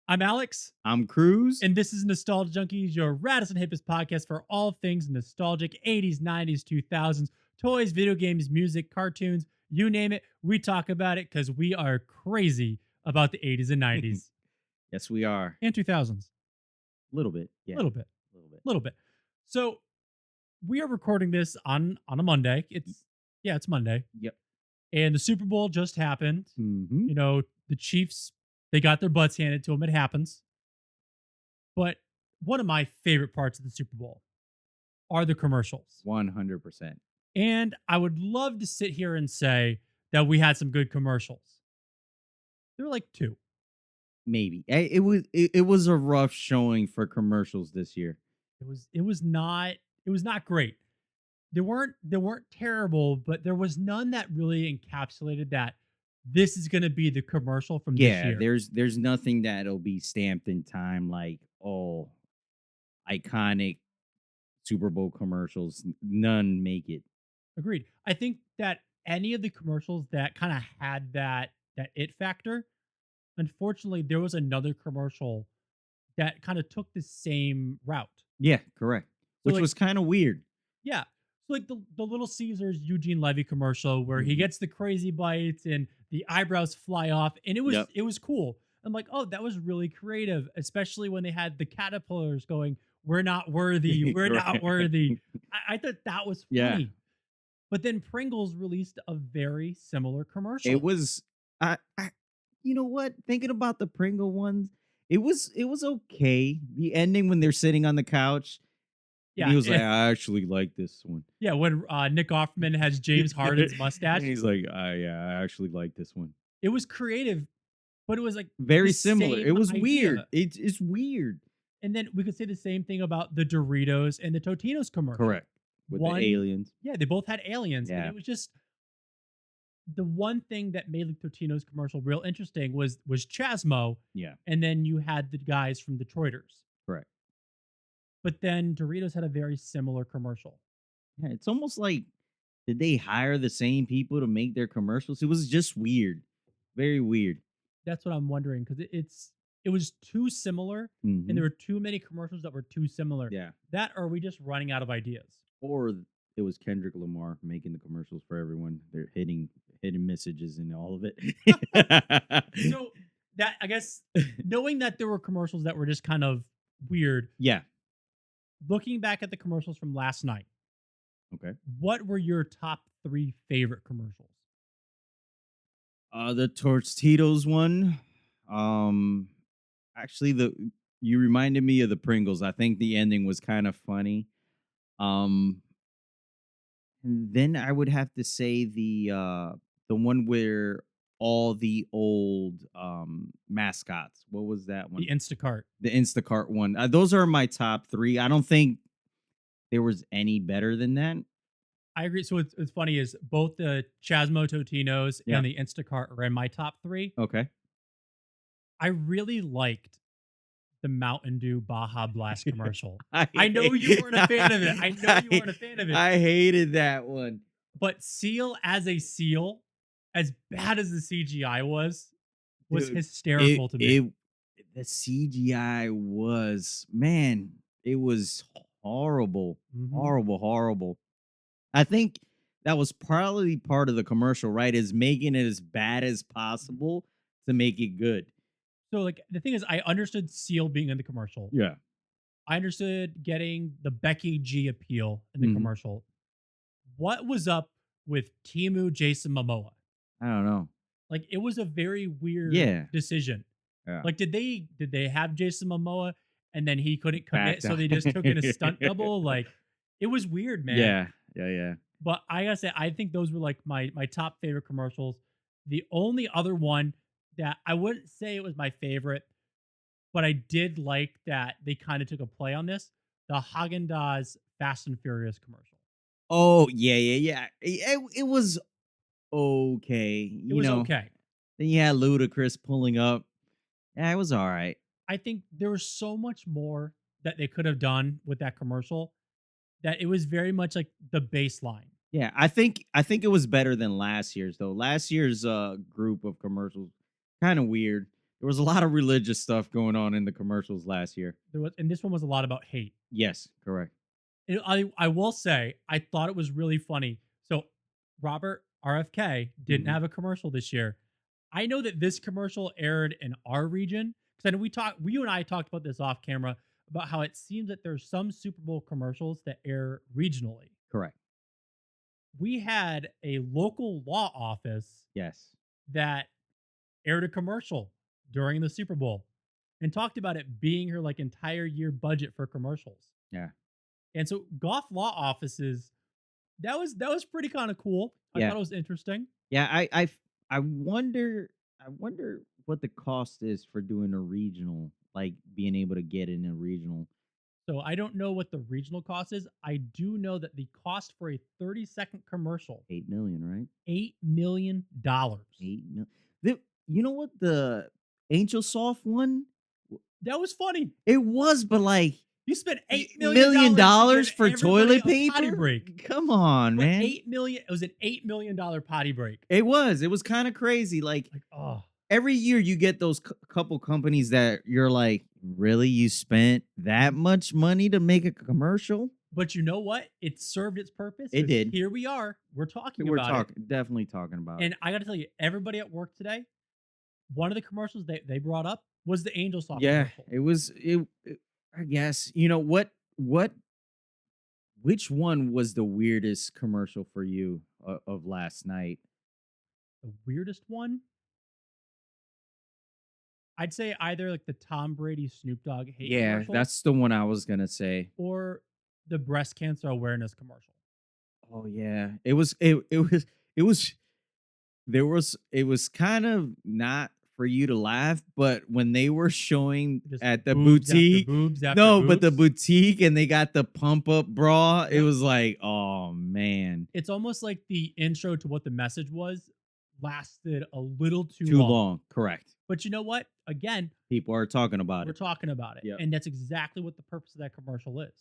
I'm Alex, I'm Cruz. and this is Nostalgia Junkies, your raddest and hippest podcast for all things nostalgic 80s, 90s, 2000s, toys, video games, music, cartoons, you name it. We talk about it because we are crazy about the 80s and 90s Yes, we are. and 2000s. A little bit. Yeah. A little bit, A little bit. little bit. So we are recording this on a Monday. It's Monday. Yep. And the Super Bowl just happened. Mm-hmm. You know, the Chiefs, they got their butts handed to them. It happens. But one of my favorite parts of the Super Bowl are the commercials. 100%. And I would love to sit here and say that we had some good commercials. There were like two. Maybe. It was a rough showing for commercials this year. It was not great. They weren't terrible, but there was none that really encapsulated that this is going to be the commercial from this Yeah, year. there's nothing that'll be stamped in time like, oh, iconic Super Bowl commercials. None make it. Agreed. I think that any of the commercials that kind of had that it factor, unfortunately, there was another commercial that kind of took the same route. Yeah, correct. So, Which like, was kind of weird. Yeah. So like the Little Caesars Eugene Levy commercial where he Mhm. gets the crazy bites and the eyebrows fly off, and Yep. it was cool. I'm like, oh, that was really creative, especially when they had the caterpillars going, "We're not worthy, we're not worthy." I thought that was Yeah. funny. But then Pringles released a very similar commercial. It was I you know what? Thinking about the Pringle ones, it was okay. The ending when they're sitting on the couch, and Yeah, he was like, I actually like this one. yeah. When Nick Offerman has James Harden's mustache, And he's like, I actually like this one. it was creative, but it was like Very the similar. same It was idea. weird. It's weird. And then we could say the same thing about the Doritos and the Totinos commercial. Correct. With One- the aliens. Yeah, they both had aliens. And Yeah. it was just the one thing that made the Totinos commercial real interesting was Chasmo. Yeah. And then you had the guys from Detroiters. Correct. But then Doritos had a very similar commercial. Yeah, it's almost like, did they hire the same people to make their commercials? It was just weird. Very weird. That's what I'm wondering because it was too similar and Mhm. there were too many commercials that were too similar. Yeah. That or are we just running out of ideas? Or it was Kendrick Lamar making the commercials for everyone. They're hitting hidden messages in all of it. So that I guess knowing that there were commercials that were just kind of weird, Yeah. looking back at the commercials from last night, Okay. what were your top 3 favorite commercials? The Tostitos one. Actually, you reminded me of the Pringles. I think the ending was kind of funny. Um, and then I would have to say the one where all the old mascots. What was that one? The Instacart. The Instacart one. Those are my top 3. I don't think there was any better than that. I agree. So it's funny is both the Chasmo Totinos Yeah. and the Instacart are in my top 3. Okay. I really liked the Mountain Dew Baja Blast commercial. I know you weren't a fan of it. I know you weren't a fan of it. I hated that one. But Seal as a seal, as bad as the CGI was Dude, hysterical to me. The CGI was, man, it was horrible. Mhm. Horrible. I think that was probably part of the commercial, right? Is making it as bad as possible to make it good. So like the thing is I understood Seal being in the commercial. Yeah. I understood getting the Becky G appeal in the Mhm. commercial. What was up with Timu Jason Momoa? I don't know. Like it was a very weird Yeah. decision. Yeah. Like did they have Jason Momoa and then he couldn't commit, Backed so they out. just took in a stunt double? Like it was weird, man. Yeah. But I gotta say, I think those were like my top favorite commercials. The only other one that I wouldn't say it was my favorite, but I did like that they kind of took a play on this. The Hagen-Dazs Fast and Furious commercial. Oh, yeah. It was okay. It was okay. Then you had Ludacris pulling up. Yeah, it was all right. I think there was so much more that they could have done with that commercial that it was very much like the baseline. Yeah, I think it was better than last year's though. Last year's group of commercials kind of weird. There was a lot of religious stuff going on in the commercials last year. And this one was a lot about hate. Yes, correct. I will say I thought it was really funny. So Robert RFK didn't Mhm. have a commercial this year. I know that this commercial aired in our region because I know you and I talked about this off camera about how it seems that there's some Super Bowl commercials that air regionally. Correct. We had a local law office Yes. that aired a commercial during the Super Bowl and talked about it being her like entire year budget for commercials. Yeah. And so Goff law offices, that was pretty kind of cool. I Yeah. thought it was interesting. Yeah, I wonder what the cost is for doing a regional, like being able to get in a regional. So I don't know what the regional cost is. I do know that the cost for a 30-second commercial, 8 million, right? $8 million. 8 million. You know what the Angel Soft one? That was funny. It was, but like You spent $8 million million to dollars give for everybody toilet a potty paper? break. Come on, For man. 8 million, it was an $8 million potty break. It was. It was kind of crazy. Like Like, oh, every year you get those couple companies that you're like, really, you spent that much money to make a commercial? but you know what? It served its purpose. It 'cause did. Here we are. We're talking We're about talking it. definitely talking about it. And I got to tell you, everybody at work today, one of the commercials they brought up was the Angel Soft Yeah, commercial. it was I guess. You know what which one was the weirdest commercial for you of last night? The weirdest one, I'd say either like the Tom Brady Snoop Dogg hate Yeah, commercial that's the one I was going to say. or the breast cancer awareness commercial. Oh yeah. It was it was kind of not for you to laugh, but when they were showing Just at the boobs after boutique, boobs after no, but the boobs. boutique and they got the pump up bra, it Yep. was like, oh man, It's almost like the intro to what the message was lasted a little too too long. long. Correct. But you know what? Again, People are talking about we're it. talking about it. Yep. And that's exactly what the purpose of that commercial is.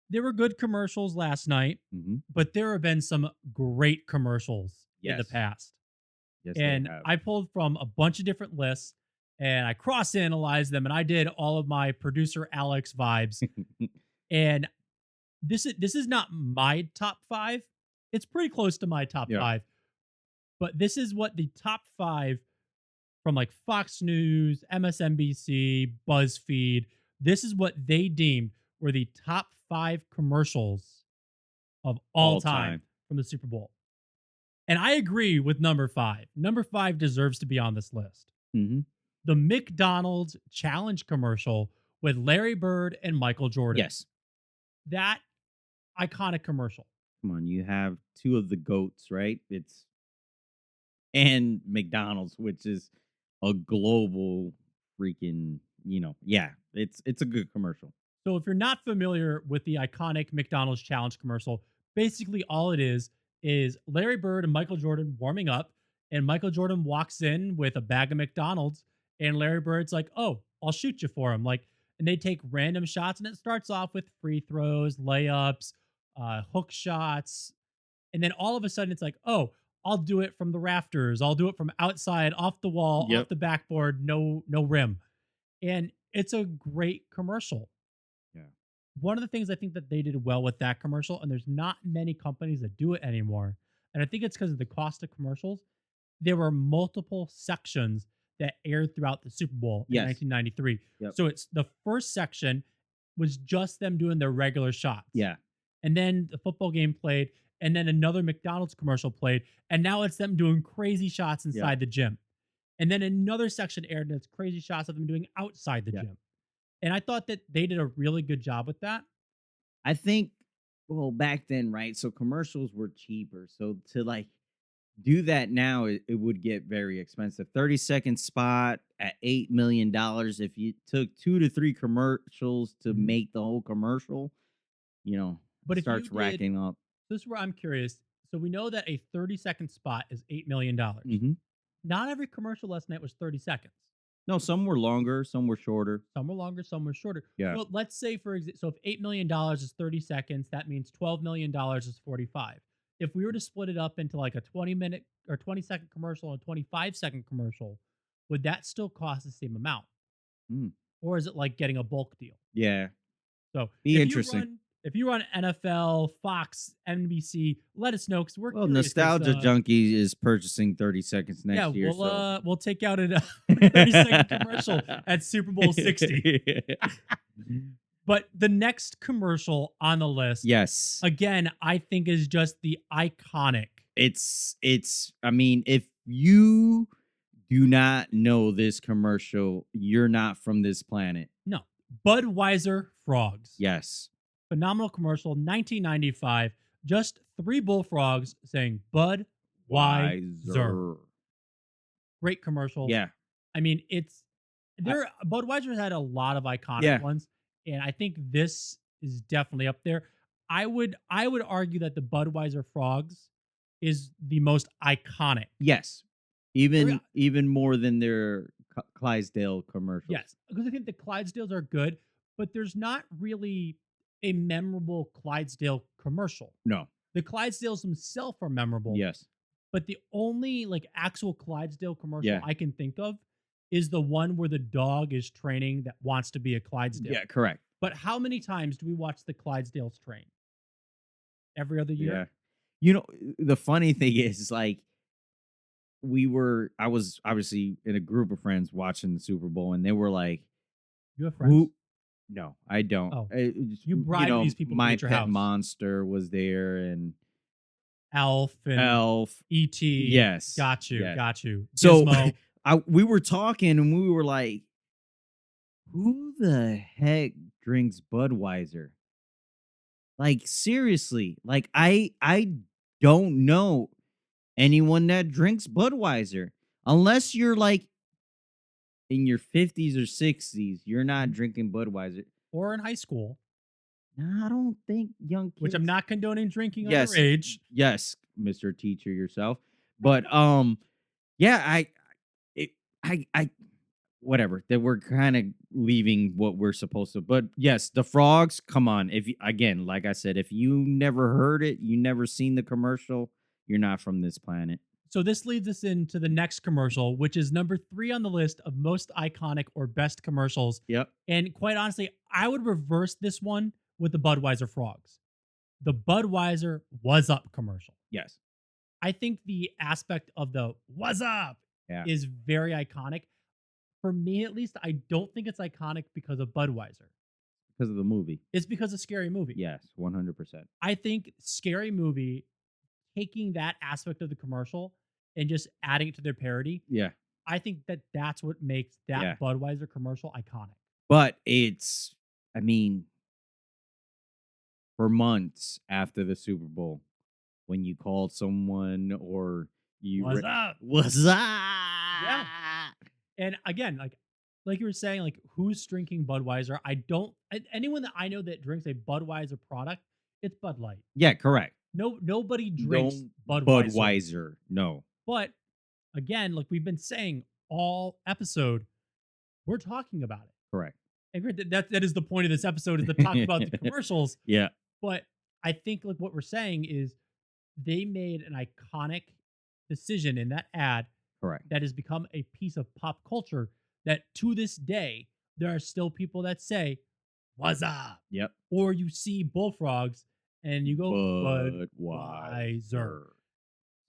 There were good commercials last night, Mhm. but there have been some great commercials in the Yes. past. Yes, And they have. I pulled from a bunch of different lists and I cross analyzed them and I did all of my producer Alex vibes. And this is not my top 5. It's pretty close to my top Yeah. 5. But this is what the top 5 from like Fox News, MSNBC, BuzzFeed, this is what they deemed were the top 5 commercials of all time from the Super Bowl. And I agree with number 5. Number 5 deserves to be on this list. Mhm. The McDonald's challenge commercial with Larry Bird and Michael Jordan. Yes. That iconic commercial. Come on, you have two of the goats, right? It's and McDonald's, which is a global freaking, yeah, it's a good commercial. So if you're not familiar with the iconic McDonald's challenge commercial, basically all it is Larry Bird and Michael Jordan warming up, and Michael Jordan walks in with a bag of McDonald's, and Larry Bird's like, "Oh, I'll shoot you for him." Like, and they take random shots, and it starts off with free throws, layups, hook shots, and then all of a sudden it's like, "Oh, I'll do it from the rafters. I'll do it from outside, off the wall, off Yep. the backboard, no rim." And it's a great commercial. Yeah. One of the things I think that they did well with that commercial, and there's not many companies that do it anymore, and I think it's because of the cost of commercials. There were multiple sections that aired throughout the Super Bowl in Yes. 1993. Yep. So it's the first section was just them doing their regular shots. Yeah. And then the football game played, and then another McDonald's commercial played, and now it's them doing crazy shots inside the gym. And then another section aired, and it's crazy shots of them doing outside the Yeah. gym. And I thought that they did a really good job with that. I think, well, back then, right? So commercials were cheaper. So to like do that now, it would get very expensive. 30-second spot at $8 million. If you took 2 to 3 commercials to Mhm. make the whole commercial, But if you starts did, racking up. this is where I'm curious. So we know that a 30-second spot is $8 million. Hmm. Not every commercial last night was 30 seconds. No, some were longer, some were shorter. Some were longer, some were shorter. Yeah. So let's say, for example, so if $8 million is 30 seconds, that means $12 million is 45. If we were to split it up into like a 20-minute or 20-second commercial and a 25-second commercial, would that still cost the same amount? Mm, Or is it like getting a bulk deal? yeah, So be interesting. if you run NFL, Fox, NBC, let us know because we're Well, curious. Because Nostalgia Junkie is purchasing 30 seconds yeah, next year, so we'll take out a 30-second commercial at Super Bowl 60. But the next commercial on the list, yes, again, I think is just the iconic. it's. I mean, if you do not know this commercial, you're not from this planet. No, Budweiser frogs. Yes, Phenomenal commercial, 1995. Just three bullfrogs saying Budweiser. wiser. Great commercial. Yeah, I mean, Budweiser's had a lot of iconic yeah, ones, and I think this is definitely up there. I would argue that the Budweiser frogs is the most iconic. yes. There- Even more than their Clydesdale commercials. Yes, because I think the Clydesdales are good, but there's not really a memorable Clydesdale commercial. No. The Clydesdales themselves are memorable, Yes. but the only like actual Clydesdale commercial Yeah. I can think of is the one where the dog is training that wants to be a Clydesdale. Yeah. Correct. But how many times do we watch the Clydesdales train? Every other year? Yeah. You know, the funny thing is, like, I was obviously in a group of friends watching the Super Bowl, and they were like, You have friends? "Who?" No, I don't. Oh. Just, You bribe these people to My be at your Pet house. Monster was there, and Elf and Elf. E.T. Yes. Got you. Yes. Got you. So Gizmo. we were talking, and we were like, "Who the heck drinks Budweiser?" Like, seriously, like I don't know anyone that drinks Budweiser unless you're like in your 50s or 60s. You're not drinking Budweiser. Or in high school, No, I don't think young kids. which I'm not condoning drinking Yes, underage. yes, Mr. Teacher yourself. But yeah, I whatever, that we're kind of leaving what we're supposed to. But yes, the frogs, come on. If you, again, like I said, if you never heard it, you never seen the commercial, you're not from this planet. So this leads us into the next commercial, which is number 3 on the list of most iconic or best commercials. Yep. And quite honestly, I would reverse this one with the Budweiser frogs. The Budweiser "Was Up" commercial. Yes. I think the aspect of the "Was Up" Yeah. is very iconic. For me, at least, I don't think it's iconic because of Budweiser. Because of the movie. It's because of Scary Movie. Yes, 100%. I think Scary Movie, taking that aspect of the commercial and just adding it to their parody, Yeah. I think that that's what makes that Yeah. Budweiser commercial iconic. But it's, I mean, for months after the Super Bowl, when you called someone or you What's up? What's up? Yeah. And again, like you were saying, like who's drinking Budweiser? Anyone that I know that drinks a Budweiser product, it's Bud Light. Yeah, correct. Nobody drinks No Budweiser. Budweiser. No. But again, like we've been saying all episode, we're talking about it. Correct. And granted, that is the point of this episode, is to talk about the commercials. Yeah. But I think like what we're saying is they made an iconic decision in that ad Correct. that has become a piece of pop culture that to this day, there are still people that say, "What's up?" Yep. Or you see bullfrogs and you go, Budweiser. Budweiser.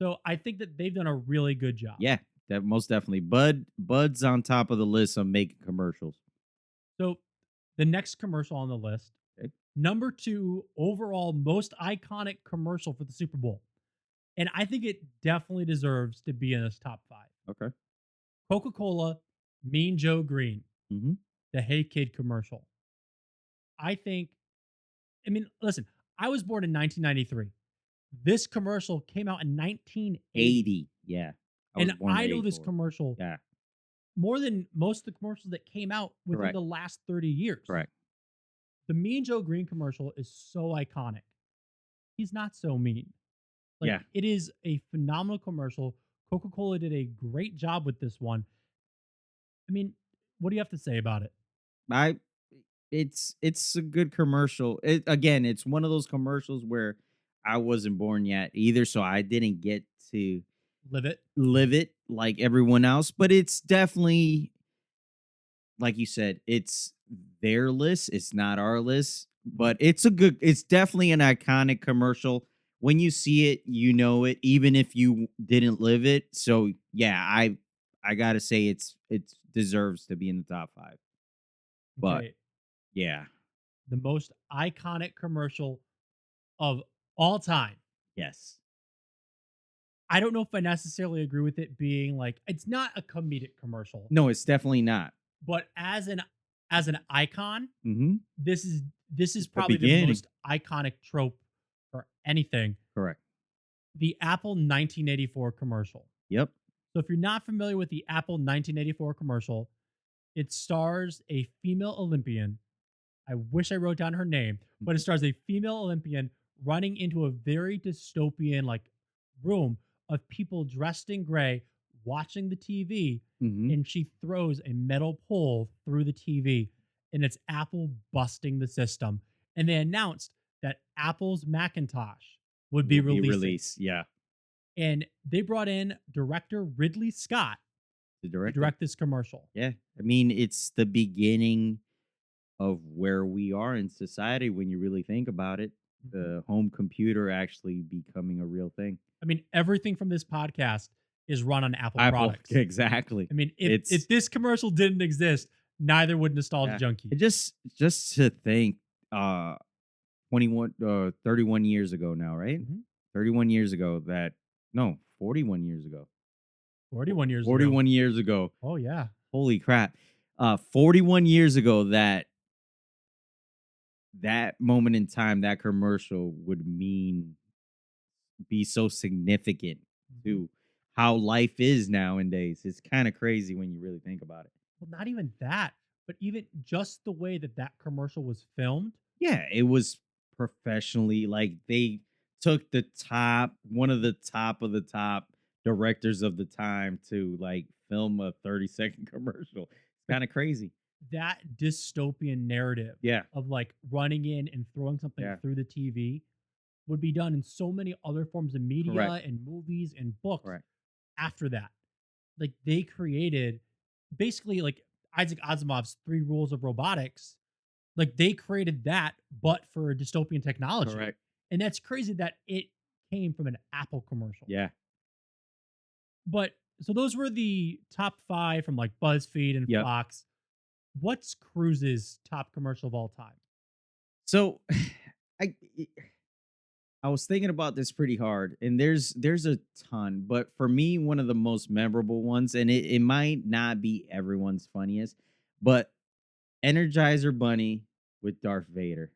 So I think that they've done a really good job. Yeah, that most definitely. Bud's on top of the list of making commercials. So the next commercial on the list, Okay. number 2 overall most iconic commercial for the Super Bowl. And I think it definitely deserves to be in this top 5. Okay. Coca-Cola Mean Joe Greene, Mm-hmm. the Hey Kid commercial. I mean, listen, I was born in 1993. This commercial came out in 1980. 80. Yeah. And born in I know this 84. commercial Yeah. more than most of the commercials that came out within Correct. the last 30 years. Correct. The Mean Joe Greene commercial is so iconic. He's not so mean. Like, Yeah. It is a phenomenal commercial. Coca-Cola did a great job with this one. I mean, what do you have to say about it? It's a good commercial. It's one of those commercials where I wasn't born yet either, so I didn't get to live it. live it like everyone else, but it's definitely, like you said, it's their list. It's not our list, but it's definitely an iconic commercial. When you see it, you know it, even if you didn't live it. So yeah, I gotta say it deserves to be in the top five. But Okay, yeah, the most iconic commercial of all time. yes, I don't know if I necessarily agree with it being like it's not a comedic commercial, no, it's definitely not. but as an icon, Mm-hmm. this is this is It's the probably the beginning. most iconic trope for anything. Correct. The Apple 1984 commercial. Yep. So if you're not familiar with the Apple 1984 commercial, it stars a female Olympian. I wish I wrote down her name, but it stars a female Olympian running into a very dystopian like room of people dressed in gray watching the TV, Mm-hmm. and she throws a metal pole through the TV, and it's Apple busting the system. And they announced that Apple's Macintosh would be Will be releasing. released. Yeah. And they brought in director Ridley Scott The to director. direct this commercial. Yeah. I mean, it's the beginning of where we are in society when you really think about it. The home computer actually becoming a real thing. I mean, everything from this podcast is run on Apple Apple, products. exactly. I mean, if this commercial didn't exist, neither would Nostalgia Yeah. Junkie. It just to think, 31 years ago now, right? Mhm. 31 years ago that no, 41 years ago. 41 years ago. 41 years ago. Oh, yeah. Holy crap. 41 years ago that moment in time, that commercial would be so significant to how life is nowadays. It's kind of crazy when you really think about it. Well, not even that, but even just the way that that commercial was filmed. Yeah, it was professionally, like they took one of the top directors of the time to like film a 30-second commercial. It's kind of crazy. That dystopian narrative Yeah. of like running in and throwing something Yeah. through the TV would be done in so many other forms of media Correct. and movies and books Correct. after that. Like they created basically like Isaac Asimov's Three Rules of Robotics. Like they created that, but for dystopian technology. Correct. And that's crazy that it came from an Apple commercial. Yeah. But so those were the top 5 from like BuzzFeed and Yep. Fox. What's Cruz's top commercial of all time? So I I was thinking about this pretty hard, and there's a ton, but for me, one of the most memorable ones, and it might not be everyone's funniest, but Energizer Bunny with Darth Vader.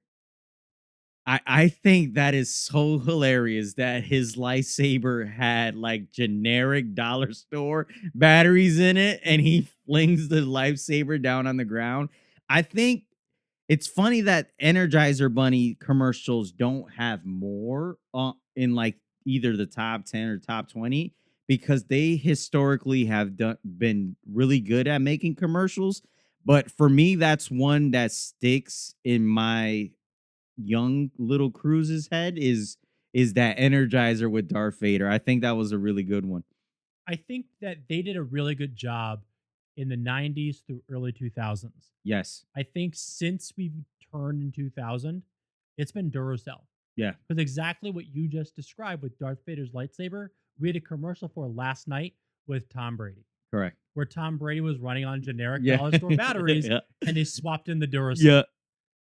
I think that is so hilarious that his lightsaber had like generic dollar store batteries in it, and he flings the lightsaber down on the ground. I think it's funny that Energizer Bunny commercials don't have more in like either the top 10 or top 20 because they historically have been really good at making commercials. But for me, that's one that sticks in my young little Cruz's head is that Energizer with Darth Vader. I think that was a really good one. I think that they did a really good job in the 90s through early 2000s. Yes. I think since we've turned in 2000, it's been Duracell. Yeah. Because exactly what you just described with Darth Vader's lightsaber, we had a commercial for last night with Tom Brady, Correct. where Tom Brady was running on generic Yeah. dollar store batteries Yeah. and they swapped in the Duracell. Yeah.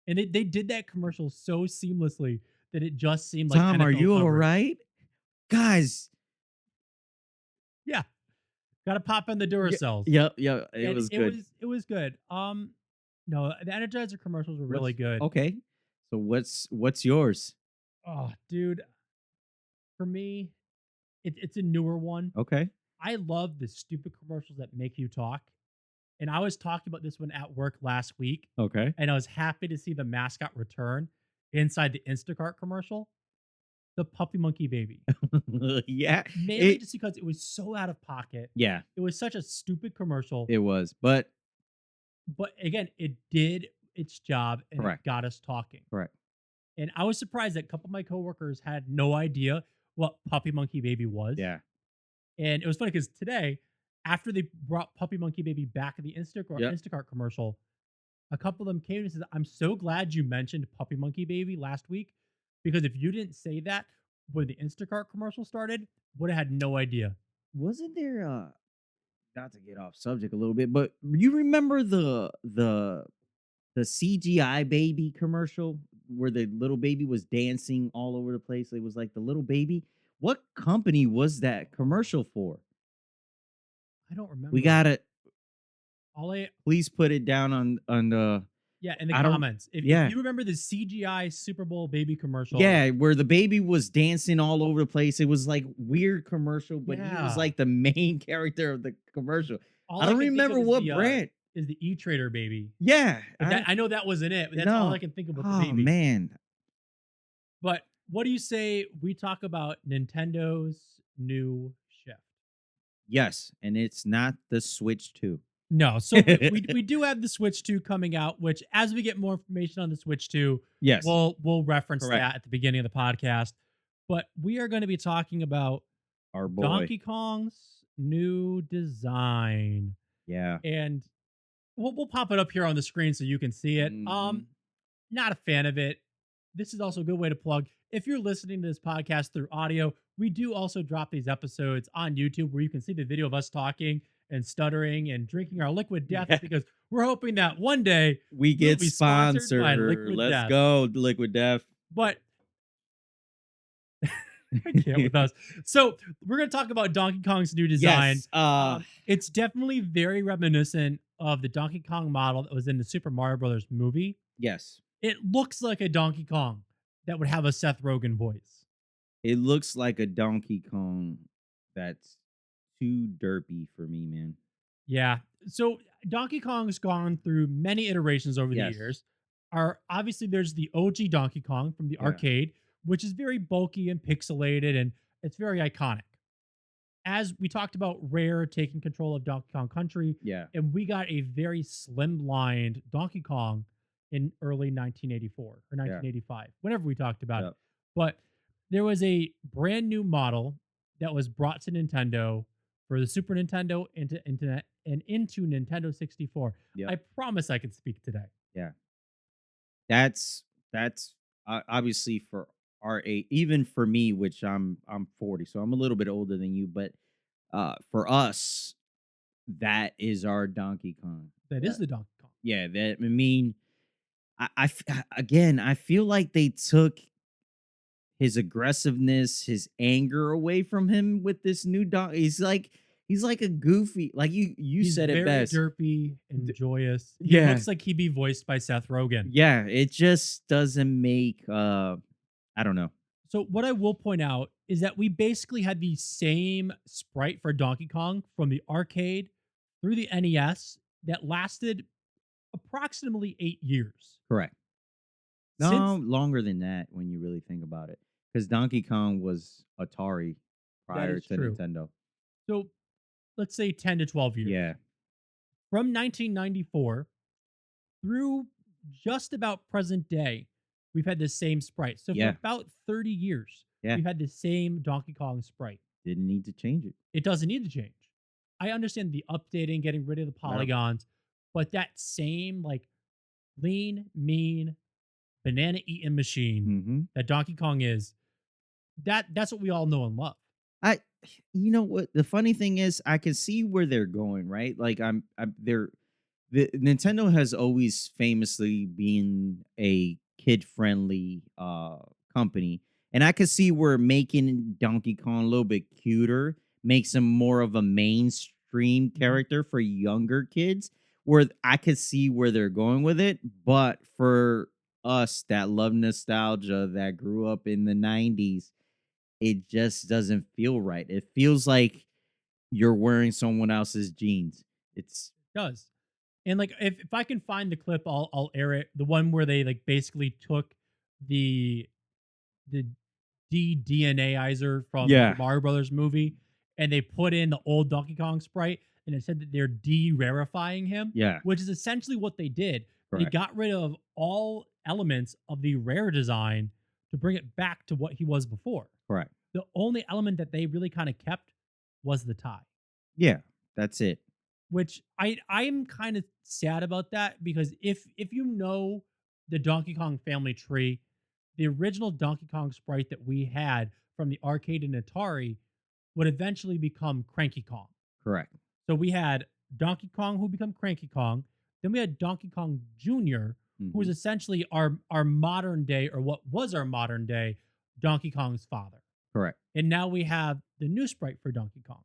And they did that commercial so seamlessly that it just seemed like Tom, are NFL you all coverage. right? Guys. Yeah. Got to pop in the Duracells. Yep. Yeah. It And was good. It was good. No, the Energizer commercials were really good. Okay. So what's yours? Oh, dude. For me, it's a newer one. Okay. I love the stupid commercials that make you talk. And I was talking about this one at work last week, Okay. and I was happy to see the mascot return inside the Instacart commercial. The Puppy Monkey Baby. Yeah. Mainly just because it was so out of pocket. Yeah, It was such a stupid commercial. it was. But But again, it did its job and Correct. it got us talking. correct. And I was surprised that a couple of my coworkers had no idea what Puppy Monkey Baby was. Yeah. And it was funny because today, after they brought Puppy Monkey Baby back in the Yep. Instacart commercial, a couple of them came and said, "I'm so glad you mentioned Puppy Monkey Baby last week because if you didn't say that when the Instacart commercial started, would have had no idea." Wasn't there not to get off subject a little bit, but you remember the CGI baby commercial where the little baby was dancing all over the place? It was like the little baby. What company was that commercial for? I don't We remember. gotta All I please put it down on the Yeah, in the I don't comments. If yeah. you remember the CGI Super Bowl baby commercial, Yeah, where the baby was dancing all over the place. It was like weird commercial, but he was yeah. like the main character of the commercial. I All I don't can think remember of what brand. is the E-Trader baby. Yeah, But I that don't I know that wasn't it, but that's all I no. can think of with the Oh baby. man. But what do you say we talk about Nintendo's new shift? Yes, and it's not the Switch 2. No, so we do have the Switch 2 coming out, which as we get more information on the Switch 2, Yes, we'll reference correct. that at the beginning of the podcast. But we are going to be talking about Our boy. Donkey Kong's new design. Yeah. And we'll pop it up here on the screen so you can see it. Mhm. Not a fan of it. This is also a good way to plug. If you're listening to this podcast through audio, we do also drop these episodes on YouTube where you can see the video of us talking and stuttering and drinking our liquid death Yeah. because we're hoping that one day We we'll get be sponsored by sponsored. Liquid Let's Death. go, Liquid Death. But I can't with us. So we're going to talk about Donkey Kong's new design. Yes. It's definitely very reminiscent of the Donkey Kong model that was in the Super Mario Brothers movie. Yes. It looks like a Donkey Kong that would have a Seth Rogen voice. It looks like a Donkey Kong that's too derpy for me, man. Yeah. So Donkey Kong's gone through many iterations over Yes. the years. Obviously there's the OG Donkey Kong from the Yeah. arcade, which is very bulky and pixelated and it's very iconic. As we talked about Rare taking control of Donkey Kong Country, Yeah. and we got a very slimlined Donkey Kong in early 1984 or 1985, whenever we talked about it. But there was a brand new model that was brought to Nintendo for the Super Nintendo and into Nintendo 64. Yep. I promise I can speak today. Yeah. That's obviously for our age, even for me, which I'm 40, so I'm a little bit older than you, but for us, that is our Donkey Kong. That is the Donkey Kong. Yeah, that I mean, again, I feel like they took his aggressiveness, his anger away from him with this new dog. He's like a goofy, like you He's said it very best. derpy and joyous. He Yeah. looks like he'd be voiced by Seth Rogen. Yeah, it just doesn't make I don't know. So what I will point out is that we basically had the same sprite for Donkey Kong from the arcade through the NES that lasted approximately 8 years. Correct. No, Since longer than that when you really think about it. Because Donkey Kong was Atari prior is to true. Nintendo. So let's say 10 to 12 years. Yeah. From 1994 through just about present day, we've had the same sprite. So Yeah. for about 30 years, Yeah. we've had the same Donkey Kong sprite. Didn't need to change it. It doesn't need to change. I understand the updating, getting rid of the polygons, but that same like lean, mean, banana eating machine Mm-hmm. that Donkey Kong is, that's what we all know and love. You know what? The funny thing is, I can see where they're going, right? Like they're the Nintendo has always famously been a kid friendly company, and I could see where making Donkey Kong a little bit cuter makes him more of a mainstream character for younger kids. Where I could see where they're going with it, but for us that love nostalgia that grew up in the 90s, it just doesn't feel right. It feels like you're wearing someone else's jeans. It's It does. And like if I can find the clip, I'll air it. The one where they like basically took the DNAizer from Yeah. the Mario Brothers movie and they put in the old Donkey Kong sprite and it said that they're de-rarifying him. yeah, Which is essentially what they did. They correct. got rid of all elements of the rare design to bring it back to what he was before. Correct. The only element that they really kind of kept was the tie. Yeah, that's it. Which I'm kind of sad about that because if you know the Donkey Kong family tree, the original Donkey Kong sprite that we had from the arcade and Atari would eventually become Cranky Kong. Correct. So we had Donkey Kong who become Cranky Kong, then we had Donkey Kong Jr., who was Mhm. essentially our modern day, or what was our modern day Donkey Kong's father. Correct. And now we have the new sprite for Donkey Kong,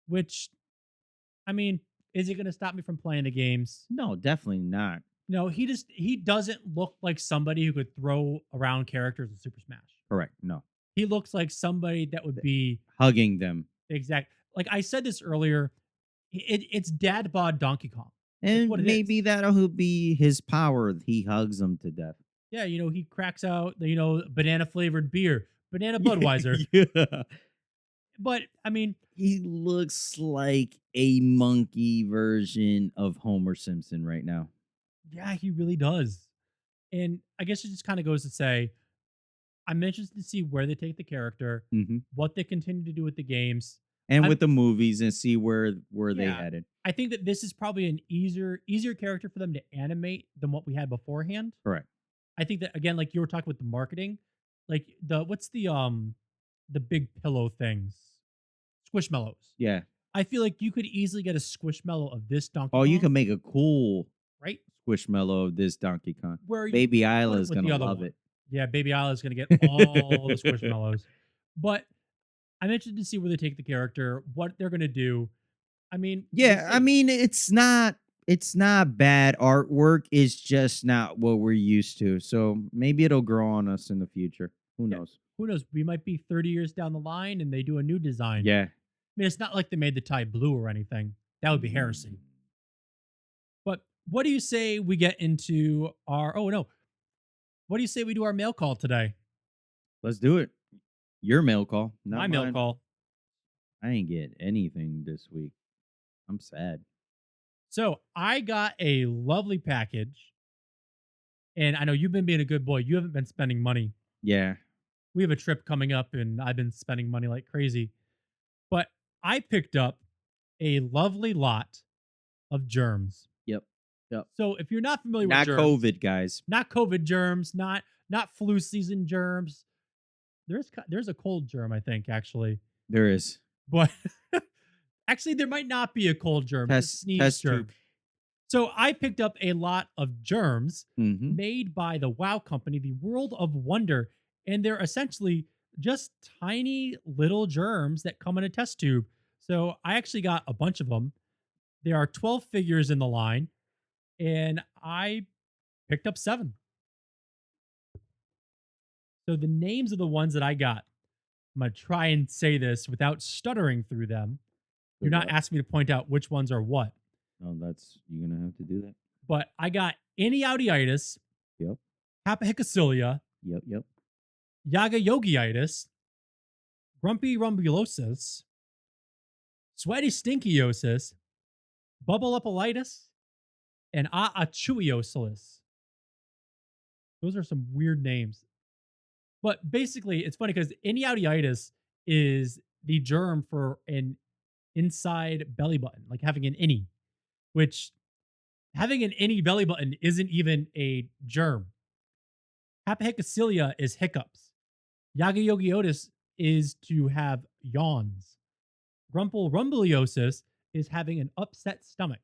which, I mean, is it going to stop me from playing the games? No, definitely not. No, he doesn't look like somebody who could throw around characters in Super Smash. Correct. No. He looks like somebody that would be Hugging them. exact. Like I said this earlier, it's dad bod Donkey Kong. It's what And it maybe is. that'll be his power. He hugs them to death. Yeah, he cracks out, banana flavored beer, banana Budweiser. Yeah. But I mean, He looks like a monkey version of Homer Simpson right now. yeah, he really does. And I guess it just kind of goes to say, I'm interested to see where they take the character, Hmm. what they continue to do with the games. And I'm with the movies and see where they Yeah. headed. I think that this is probably an easier character for them to animate than what we had beforehand. Correct. I think that again, like you were talking with the marketing, like what's the big pillow things? Squishmallows. Yeah. I feel like you could easily get a squishmallow of this Donkey Oh, you Kong, can make a cool right? squishmallow of this Donkey Kong. Where you Baby put Isla it is with the gonna other love one. it. Yeah, Baby Isla's gonna get all the squishmallows. But I'm interested to see where they take the character, what they're gonna do. I mean, we'll Yeah, I see. mean it's not bad artwork. It's just not what we're used to. So maybe it'll grow on us in the future. Who Yeah, knows? who knows? We might be 30 years down the line and they do a new design. Yeah. I mean, it's not like they made the tie blue or anything. That would be heresy. But what do you say we get into our? Oh no, what do you say we do our mail call today? Let's do it. Your mail call, My not mail mine. call. I ain't get anything this week. I'm sad. So I got a lovely package, and I know you've been being a good boy. You haven't been spending money. Yeah. We have a trip coming up, and I've been spending money like crazy. But I picked up a lovely lot of germs. Yep. Yep. So if you're not familiar with Not germs, COVID, guys. not COVID germs, not flu season germs. There's a cold germ, I think, actually, There is. but actually there might not be a cold germ. It's a sneeze Test germ. tube. So I picked up a lot of germs Mm-hmm. made by the WoW company, the World of Wonder, and they're essentially just tiny little germs that come in a test tube. So I actually got a bunch of them. There are 12 figures in the line, and I picked up 7. So the names of the ones that I got, I'm going to try and say this without stuttering through them. You're Good not luck. asking me to point out which ones are what, No, you're gonna have to do that. but I got Aniaudiitis, Yep. Hapahicacilia, Yep. Yep. Yaga Yogiitis, Grumpy Rumbulosis, Sweaty Stinkiosis, Bubble Upolitis, and Achuiosalis. Those are some weird names. But basically, it's funny because Aniaudiitis is the germ for an inside belly button, like having an innie, which having an innie belly button isn't even a germ. Hapahicacilia is hiccups. Yaga Yogiotis is to have yawns. Grumple Rumbleosis is having an upset stomach.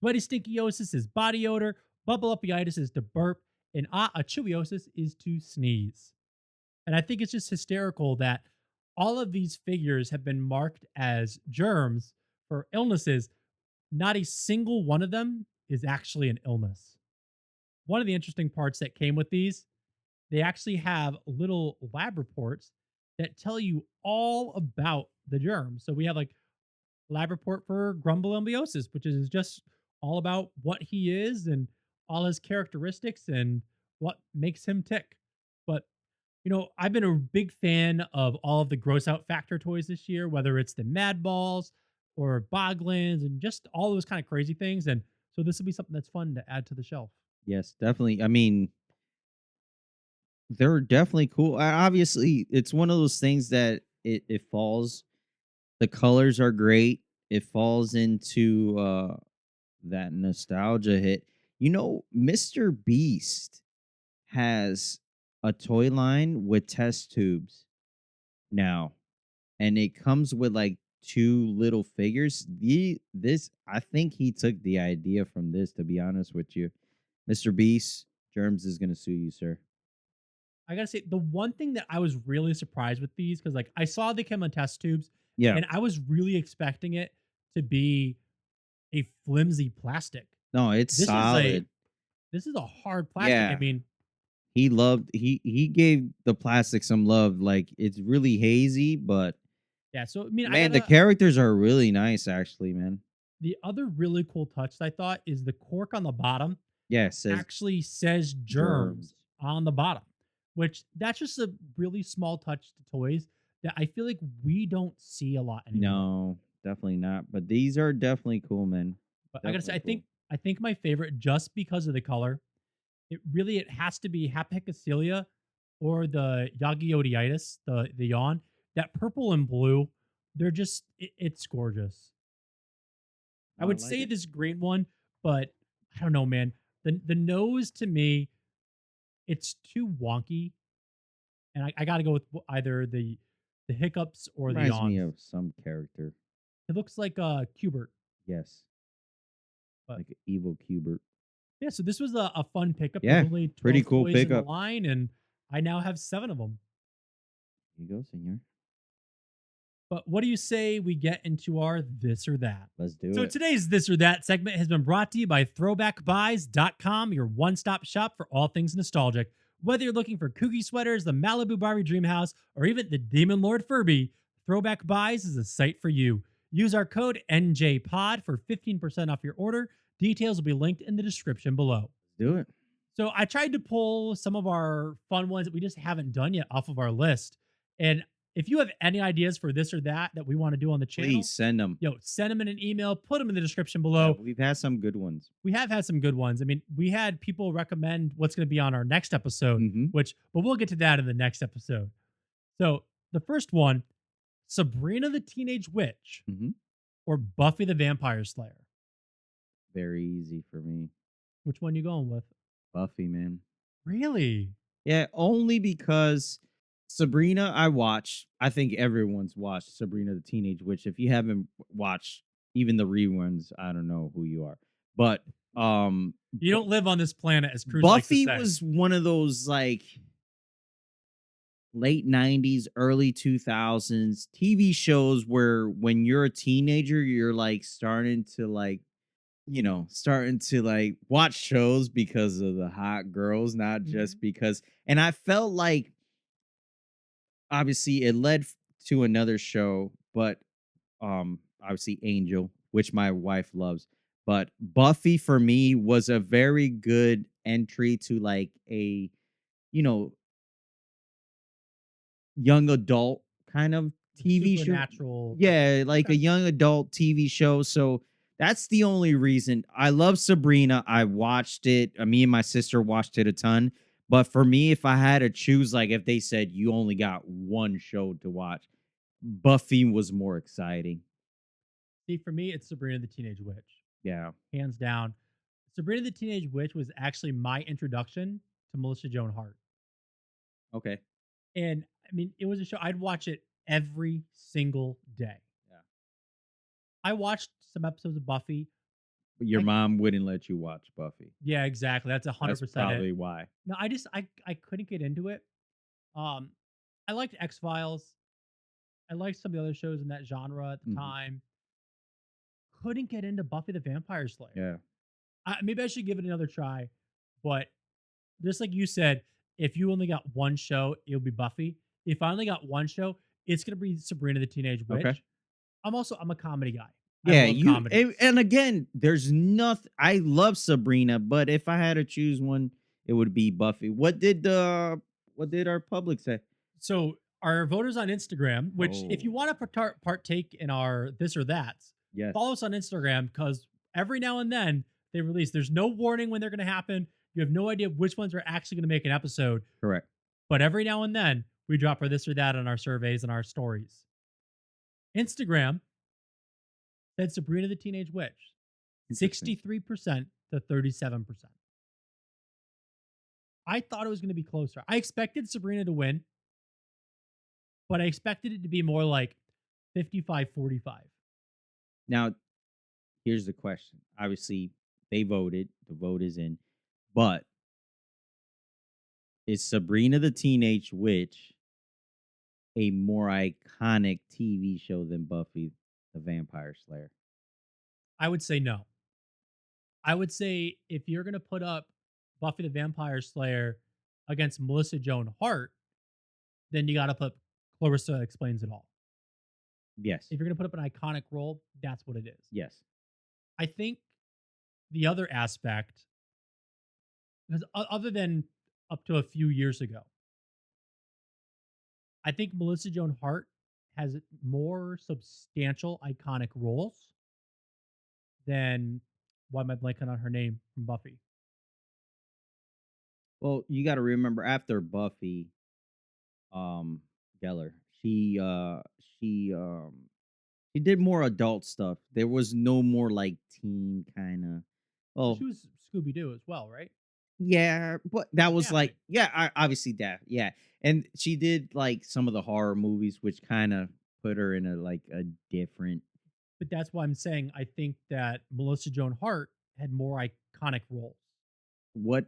Sweaty Stinkiosis is body odor. Bubble Upiitis is to burp. And Achuiosis is to sneeze. And I think it's just hysterical that all of these figures have been marked as germs for illnesses. Not a single one of them is actually an illness. One of the interesting parts that came with these, they actually have little lab reports that tell you all about the germ. So we have like lab report for Grumblembiosis, which is just all about what he is and all his characteristics and what makes him tick. But I've been a big fan of all of the gross out factor toys this year, whether it's the Mad Balls or Boglins and just all those kind of crazy things. And so this will be something that's fun to add to the shelf. Yes, definitely. I mean, they're definitely cool. Obviously, it's one of those things that it falls The colors are great. It falls into that nostalgia hit. You know, Mr. Beast has a toy line with test tubes now, and it comes with like two little figures. This I think he took the idea from this. To be honest with you, Mr. Beast, Germs is gonna sue you, sir. I gotta say, the one thing that I was really surprised with these, because like I saw they came on test tubes, Yeah, and I was really expecting it to be a flimsy plastic. no, it's This is a solid. this is a hard plastic. I Yeah, mean, he gave the plastic some love. Like it's really hazy, but yeah. So I mean, I man, the gotta. characters are really nice, actually, man. The other really cool touch that I thought is the cork on the bottom Yeah, it says actually says germs germs. on the bottom, which that's just a really small touch to toys that I feel like we don't see a lot anymore. No, definitely not. But these are definitely cool, man. But I gotta say, Definitely cool. I think my favorite, just because of the color, it has to be Hapacilia or the Yagioiditis, the yawn. That purple and blue, it's gorgeous. I No, I would like say it. this green one, but I don't know, man. The nose to me, it's too wonky, and I got to go with either the hiccups or the Reminds me yawns. of some character. It looks like Cubert, Yes, but like an evil Cubert. yeah. So this was a fun pickup. There's Yeah, only pretty 12 cool toys in the pickup. line, and I now have 7 of them. Here you go, senor. But what do you say we get into our this or that? Let's do So it. today's This or That segment has been brought to you by throwbackbuys.com, your one-stop shop for all things nostalgic. Whether you're looking for kooky sweaters, the Malibu Barbie Dream House, or even the Demon Lord Furby, Throwback Buys is a site for you. Use our code NJPOD for 15% off your order. Details will be linked in the description below. Do it. So I tried to pull some of our fun ones that we just haven't done yet off of our list. And if you have any ideas for this or that we want to do on the channel, Please send them. yo, send them in an email, put them in the description Yeah, below. we've had some good ones. We have had some good ones. I mean, we had people recommend what's going to be on our next episode, Mm-hmm. but we'll get to that in the next episode. So the first one, Sabrina the Teenage Witch Mm-hmm. or Buffy the Vampire Slayer. Very easy for me. Which one you going with? Buffy, man. Really? Yeah, only because Sabrina, I watched. I think everyone's watched Sabrina the Teenage Witch. If you haven't watched even the reruns, I don't know who you are. But You don't live on this planet, as Cruz likes to Buffy say. was one of those like late 90s, early 2000s TV shows where when you're a teenager, you're like starting to watch shows because of the hot girls, not just because. And I felt like obviously it led to another show, but obviously Angel, which my wife loves. But Buffy for me was a very good entry to like a, you know, young adult kind of TV show. Supernatural. Yeah, like a Okay. young adult TV show. So that's the only reason. I love Sabrina. I watched it. Me and my sister watched it a ton. But for me, if I had to choose, like if they said you only got one show to watch, Buffy was more exciting. See, for me, it's Sabrina the Teenage Witch. Yeah. Hands down. Sabrina the Teenage Witch was actually my introduction to Melissa Joan Hart. Okay. And I mean, it was a show I'd watch it every single day. Yeah. I watched some episodes of Buffy. But your I- mom wouldn't let you watch Buffy. Yeah, exactly. That's 100% That's it. probably why. No, I couldn't get into it. I liked X-Files. I liked some of the other shows in that genre at the Mhm. time. Couldn't get into Buffy the Vampire Slayer. Yeah. Maybe I should give it another try, but just like you said, if you only got one show, it would be Buffy. If I only got one show, it's gonna be Sabrina the Teenage Witch. Okay. I'm a comedy guy. Yeah, I love comedy. and again, there's nothing. I love Sabrina, but if I had to choose one, it would be Buffy. What did our public say? So our voters on Instagram, which if you Oh. want to partake in our this or that, Yes. follow us on Instagram because every now and then they release. There's no warning when they're going to happen. You have no idea which ones are actually going to make an episode. Correct. But every now and then we drop our this or that on our surveys and our stories. Instagram said Sabrina the Teenage Witch, Interesting. 63% to 37%. I thought it was going to be closer. I expected Sabrina to win, but I expected it to be more like 55-45. Now, here's the question. Obviously, they voted. The vote is in. But is Sabrina the Teenage Witch a more iconic TV show than Buffy the Vampire Slayer? I would say no. I would say if you're going to put up Buffy the Vampire Slayer against Melissa Joan Hart, then you got to put Clarissa Explains It All. Yes. If you're going to put up an iconic role, that's what it is. Yes. I think the other aspect, because other than up to a few years ago, I think Melissa Joan Hart has more substantial iconic roles than, why am I blanking on her name from Buffy? Well, you got to remember after Buffy, Geller, she did more adult stuff. There was no more like teen kind of. Well, Oh, she was Scooby Doo as well, right? yeah, but that was Daphne. like, yeah, obviously that, yeah, and she did like some of the horror movies, which kind of put her in a like a different. But that's why I'm saying I think that Melissa Joan Hart had more iconic roles. What?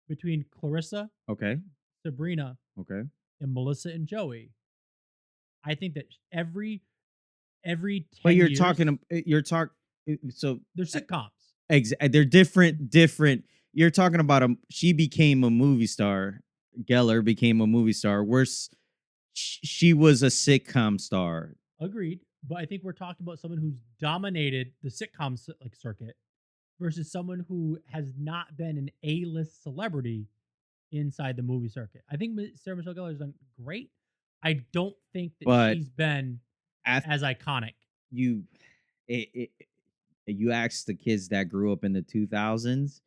Between Clarissa, Okay, Sabrina, okay, and Melissa and Joey, I think that every but 10 years, so they're sitcoms. they're different. You're talking about she became a movie star. Geller became a movie star. She was a sitcom star. Agreed. But I think we're talking about someone who's dominated the sitcom like circuit versus someone who has not been an A-list celebrity inside the movie circuit. I think Sarah Michelle Gellar has done great. I don't think that But she's been after as iconic. you, you ask the kids that grew up in the 2000s,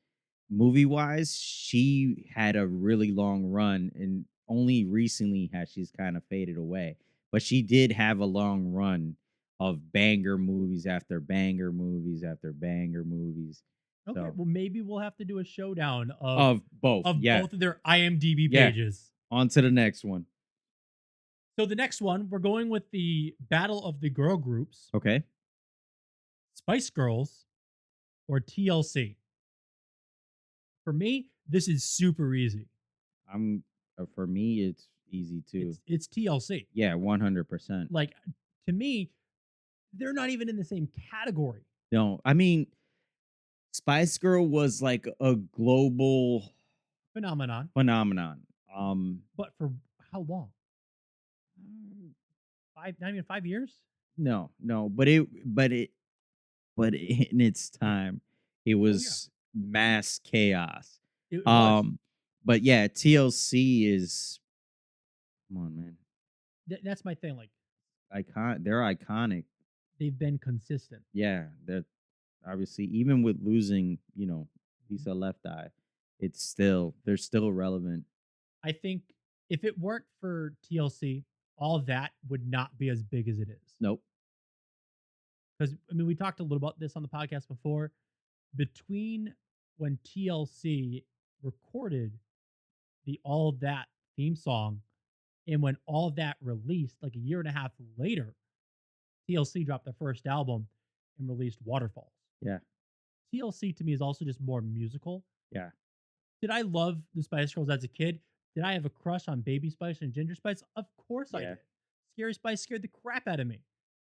movie wise, she had a really long run, and only recently has she's kind of faded away. But she did have a long run of banger movies after banger movies after banger movies. Okay, So well maybe we'll have to do a showdown of both, yeah, both of their IMDb yeah. pages. On to the next one. So the next one, we're going with the battle of the girl groups: Okay, Spice Girls or TLC. For me, this is super easy. I'm for me, it's easy too. It's TLC. Yeah, 100%. Like, to me, they're not even in the same category. No, I mean, Spice Girl was like a global Phenomenon. phenomenon. But for how long? Not even 5 years? No, but in its time, it Oh, yeah. was mass chaos. It was. But yeah, TLC is, come on, man, That's my thing. Like, they're iconic. they've been consistent. Yeah, they're obviously, even with losing, Lisa Left Eye, they're still relevant. I think if it weren't for TLC, all that would not be as big as it is. Nope. Because, I mean, we talked a little about this on the podcast before. Between when TLC recorded the All That theme song and when All That released, like a year and a half later, TLC dropped their first album and released Waterfalls. Yeah. TLC to me is also just more musical. Yeah. Did I love the Spice Girls as a kid? Did I have a crush on Baby Spice and Ginger Spice? Of course I did. Scary Spice scared the crap out of me.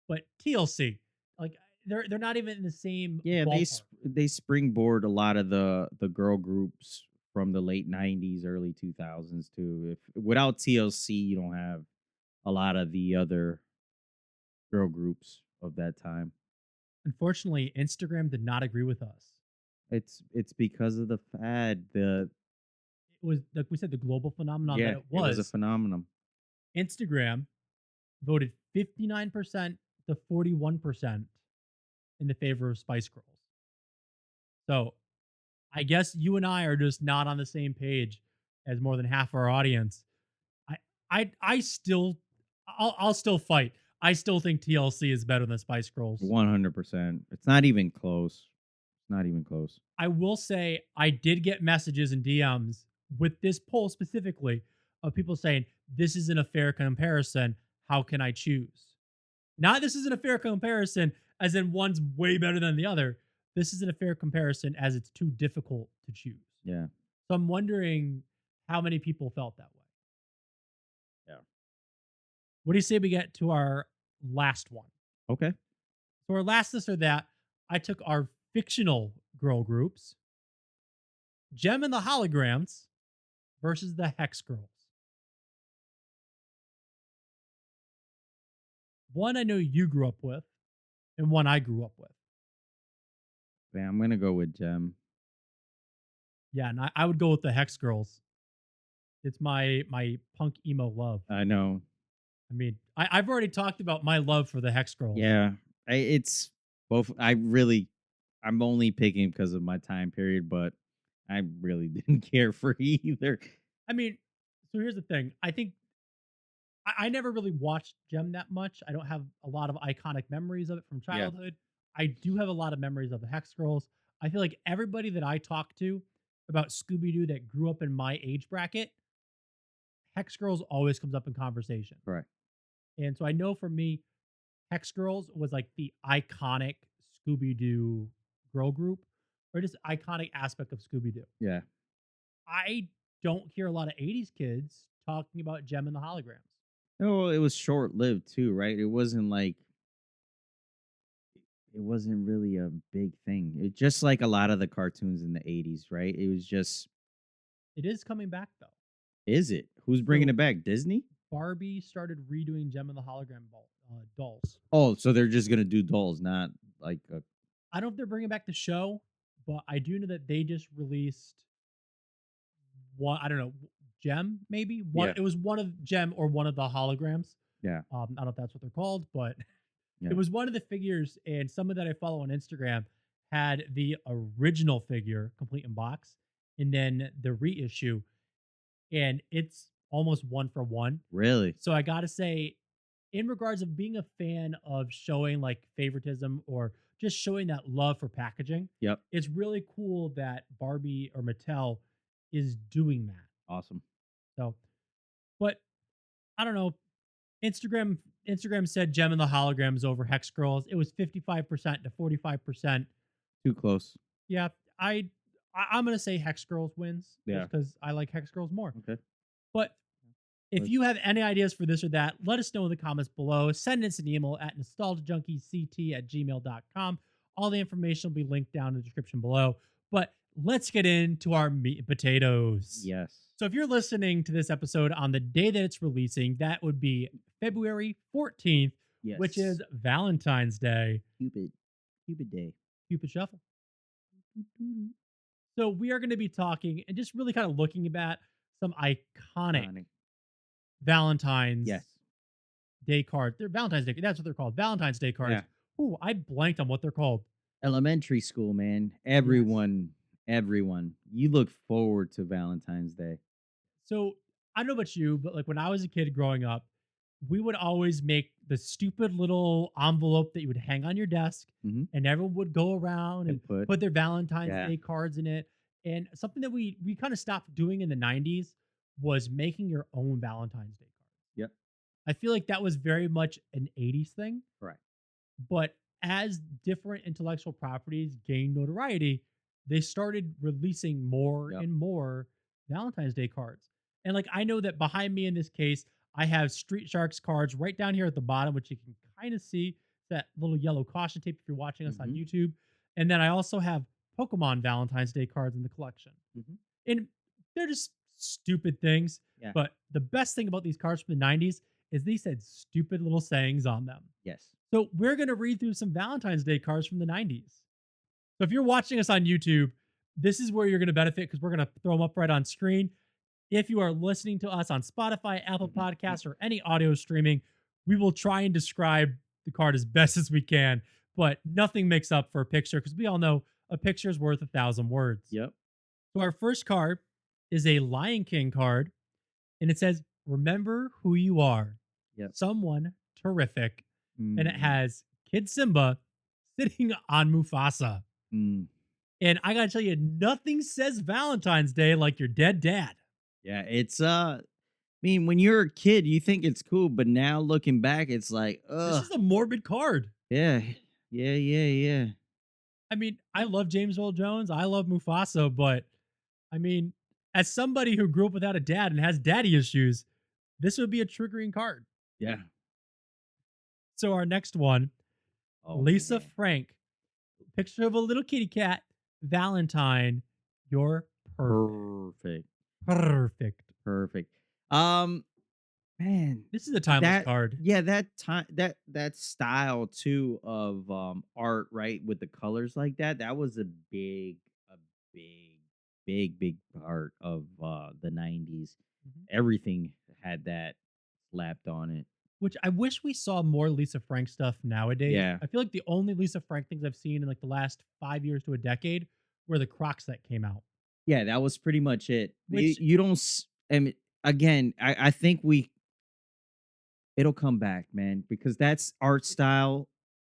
But TLC, like, they're not even in the same. Yeah, ballpark. they springboard a lot of the girl groups from the late 90s, early 2000s too. If without TLC, you don't have a lot of the other girl groups of that time. Unfortunately, Instagram did not agree with us. It's because of the fad. It was, like we said, the global phenomenon that it was. It was a phenomenon. Instagram voted 59% to 41% in the favor of Spice Girls. So I guess you and I are just not on the same page as more than half our audience. I still, I'll still fight. I still think TLC is better than Spice Girls. 100%. It's not even close. It's not even close. I will say I did get messages and DMs with this poll specifically of people saying, this isn't a fair comparison. How can I choose? Not this isn't a fair comparison, as in one's way better than the other. This isn't a fair comparison as it's too difficult to choose. Yeah. So I'm wondering how many people felt that way. Yeah. What do you say we get to our last one? Okay. So our last this or that, I took our fictional girl groups, Gem and the Holograms versus the Hex Girls. One I know you grew up with, and one I grew up with. Man, I'm gonna go with Gem. Yeah, and I would go with the Hex Girls. It's my punk emo love. I know. I mean, I've already talked about my love for the Hex Girls. Yeah. It's both. I'm only picking because of my time period, but I really didn't care for either. I mean, so here's the thing. I think I never really watched Gem that much. I don't have a lot of iconic memories of it from Yeah. childhood. I do have a lot of memories of the Hex Girls. I feel like everybody that I talk to about Scooby Doo that grew up in my age bracket, Hex Girls always comes up in conversation. Right. And so I know for me, Hex Girls was like the iconic Scooby Doo girl group, or just iconic aspect of Scooby Doo. Yeah. I don't hear a lot of 80s kids talking about Gem and the Holograms. No, it was short lived too, right? It wasn't like it wasn't really a big thing. It just like a lot of the cartoons in the 80s, right? It was just It is coming back though. is it? Who's bringing So it back? Disney? Barbie started redoing Gem and the dolls. Oh, so they're just gonna do dolls, not like a I don't know if they're bringing back the show, but I do know that they just released one. I don't know, Gem maybe one. yeah, It was one of Gem or one of the holograms. yeah, I don't know if that's what they're called, but yeah. it was one of the figures, and someone that I follow on Instagram had the original figure complete in box, and then the reissue, and it's almost one for one. Really? So I gotta say, in regards of being a fan of showing like favoritism or just showing that love for packaging, Yep. it's really cool that Barbie or Mattel is doing that. Awesome. So, but I don't know. Instagram said Gem and the Holograms over Hex Girls. It was 55% to 45%. Too close. Yeah, I'm gonna say Hex Girls wins Yeah. just because I like Hex Girls more. Okay. But if you have any ideas for this or that, let us know in the comments below. Send us an email at nostalgiajunkiesct@gmail.com. All the information will be linked down in the description below. But let's get into our meat and potatoes. Yes. So if you're listening to this episode on the day that it's releasing, that would be February 14th, Yes. which is Valentine's Day. Cupid Day. Cupid Shuffle. So we are going to be talking and just really kind of looking at some iconic Valentine's Yes. Day cards. They're Valentine's Day. That's what they're called. Valentine's Day cards. Yeah. Ooh, I blanked on what they're called. Elementary school, man. Everyone. You look forward to Valentine's Day. So I don't know about you, but like when I was a kid growing up, we would always make the stupid little envelope that you would hang on your desk, Mhm. and everyone would go around and And put their Valentine's Yeah. Day cards in it. And something that we kind of stopped doing in the 90s was making your own Valentine's Day cards. Yep. I feel like that was very much an 80s thing. Correct. But as different intellectual properties gained notoriety, they started releasing more Yep. and more Valentine's Day cards. And like I know that behind me in this case, I have Street Sharks cards right down here at the bottom, which you can kind of see that little yellow caution tape if you're watching us on Mhm. YouTube. And then I also have Pokemon Valentine's Day cards in the collection. Mhm. And they're just stupid things. Yeah. But the best thing about these cards from the 90s is they said stupid little sayings on them. Yes. So we're going to read through some Valentine's Day cards from the 90s. So if you're watching us on YouTube, this is where you're going to benefit because we're going to throw them up right on screen. If you are listening to us on Spotify, Apple Podcasts, or any audio streaming, we will try and describe the card as best as we can, but nothing makes up for a picture because we all know a picture is worth 1,000 words. Yep. So our first card is a Lion King card, and it says, "Remember who you are. Yep. Someone terrific. and it Mm, has Kid Simba sitting on Mufasa. mm. And I gotta tell you, nothing says Valentine's Day like your dead dad. Yeah, it's I mean, when you're a kid, you think it's cool, but now looking back, it's like, This ugh. is a morbid card. Yeah. Yeah, yeah, yeah. I mean, I love James Earl Jones. I love Mufasa, but I mean, as somebody who grew up without a dad and has daddy issues, this would be a triggering card. Yeah. So our next one, Oh Lisa man. Frank, picture of a little kitty cat, Valentine. You're perfect. Perfect. Perfect. Perfect. Man, This is a timeless that card. yeah, that time that style too of art, right, with the colors like that, that was a big, big part of the 90s. Mhm. Everything had that slapped on it. Which I wish we saw more Lisa Frank stuff nowadays. Yeah. I feel like the only Lisa Frank things I've seen in like the last 5 years to a decade were the Crocs that came out. Yeah, that was pretty much it. Which, You don't I mean, again, I think it'll come back, man, because that's art style.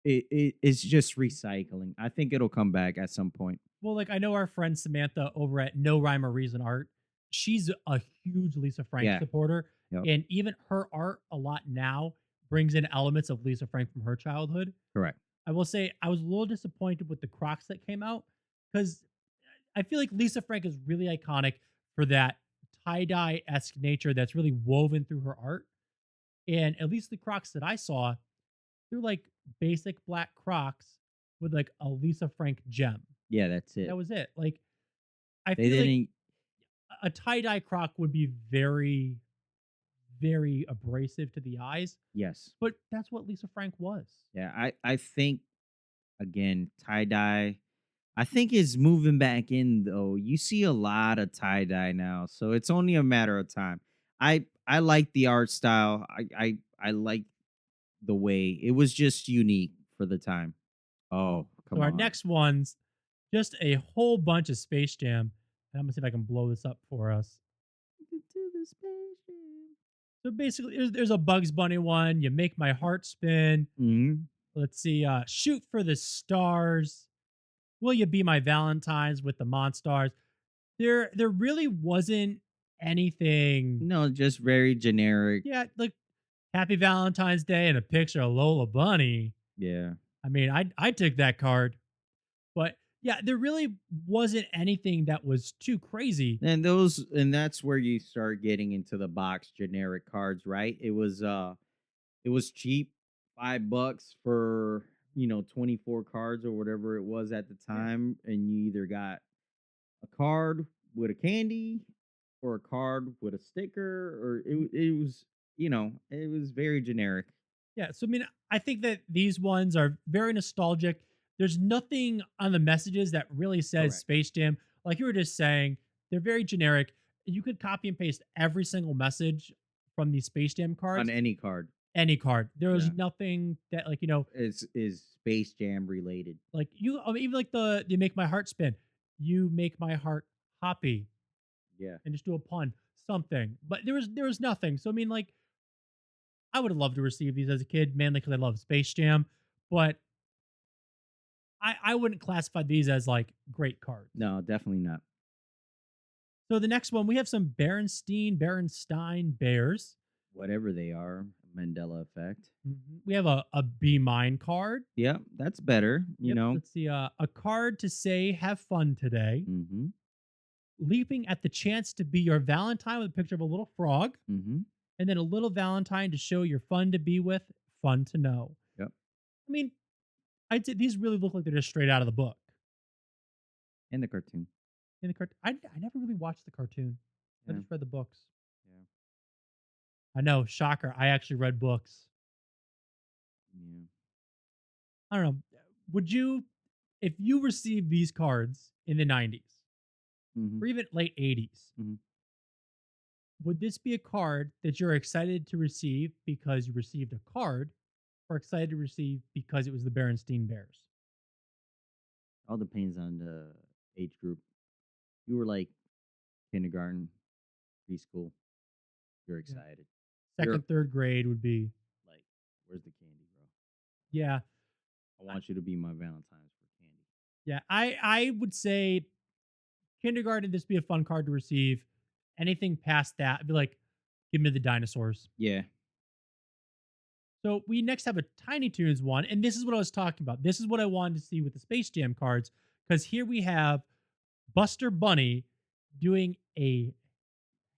It's just recycling. I think it'll come back at some point. well, like I know our friend Samantha over at No Rhyme or Reason Art. She's a huge Lisa Frank Yeah. supporter, Yep. and even her art a lot now brings in elements of Lisa Frank from her childhood. Correct. I will say I was a little disappointed with the Crocs that came out because I feel like Lisa Frank is really iconic for that tie dye esque nature that's really woven through her art. And at least the Crocs that I saw, they're like basic black Crocs with like a Lisa Frank gem. Yeah, that's That it. was it. Like I They feel like didn't. a tie dye Croc would be very, very abrasive to the eyes, Yes. but that's what Lisa Frank was. Yeah, I think again tie dye. I think is moving back in though. You see a lot of tie dye now, so it's only a matter of time. I like the art style. I like the way it was just unique for the time. Oh, So come our on. next one's just a whole bunch of Space Jam. And I'm gonna see if I can blow this up for us. To the Space Jam. So basically, there's a Bugs Bunny one. You make my heart spin. Mhm. Let's see. Shoot for the stars. Will you be my Valentines with the Monstars? There really wasn't anything. No, just very generic. Yeah, like Happy Valentine's Day and a picture of Lola Bunny. Yeah. I mean, I took that card, but yeah, there really wasn't anything that was too crazy. And that's where you start getting into the box generic cards, right? It was cheap, $5 for, 24 cards or whatever it was at the Yeah, time. And you either got a card with a candy or a card with a sticker, or it was, it was very generic. yeah. So I mean, I think that these ones are very nostalgic. There's nothing on the messages that really says Correct. Space Jam. Like you were just saying, they're very generic. You could copy and paste every single message from these Space Jam On cards, any card. any card. There was Yeah. nothing that Is Space Jam related. like you even like the you make my heart spin. You make my heart hoppy Yeah. and just do a pun, something. But there was nothing. So I mean, like I would have loved to receive these as a kid, mainly because I love Space Jam. But I wouldn't classify these as like great cards. No, definitely not. So the next one we have some Berenstein Bears. Whatever they are, Mandela effect. We have a Be Mine card. Yeah, that's better, Yep. Let's see. A card to say have fun today. Mhm. Leaping at the chance to be your Valentine with a picture of a little frog. Mhm. And then a little Valentine to show you're fun to be with, fun to know. Yep. I mean, I'd say these really look like they're just straight out of the book. And the cartoon. In the I never really watched the cartoon. I Yeah. just read the books. Yeah. I know, shocker. I actually read books. Yeah. I don't know. Would you, if you received these cards in the 90s Mhm. or even late 80s, Mhm. would this be a card that you're excited to receive because you received a card or excited to receive because it was the Berenstein Bears? All depends on the age group. You were like kindergarten, preschool. You're Yeah. excited. You're Second, third grade would be like, where's the candy, bro? Yeah. I want you to be my Valentine's for candy. Yeah. I would say kindergarten, this would be a fun card to receive. Anything past that, I'd be like, give me the dinosaurs. Yeah. So we next have a Tiny Toons one, and this is what I was talking about. This is what I wanted to see with the Space Jam cards, because here we have Buster Bunny doing a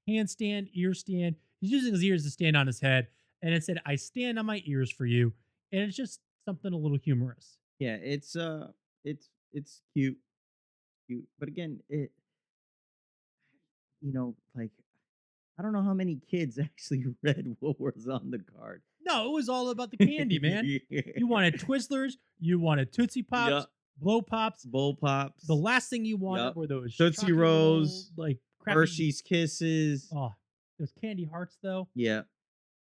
handstand, ear stand. He's using his ears to stand on his head, and it said, "I stand on my ears for you," and it's just something a little humorous. Yeah, it's cute, cute. But again, like I don't know how many kids actually read what was on the card. No, it was all about the candy, man. You wanted Twizzlers, you wanted Tootsie Pops, Yup. Blow Pops. Bull The Pops. last thing you wanted Yup. were those Tootsie chalky little, Rolls, like crappy. Hershey's Kisses. Oh, those candy hearts, though. Yeah.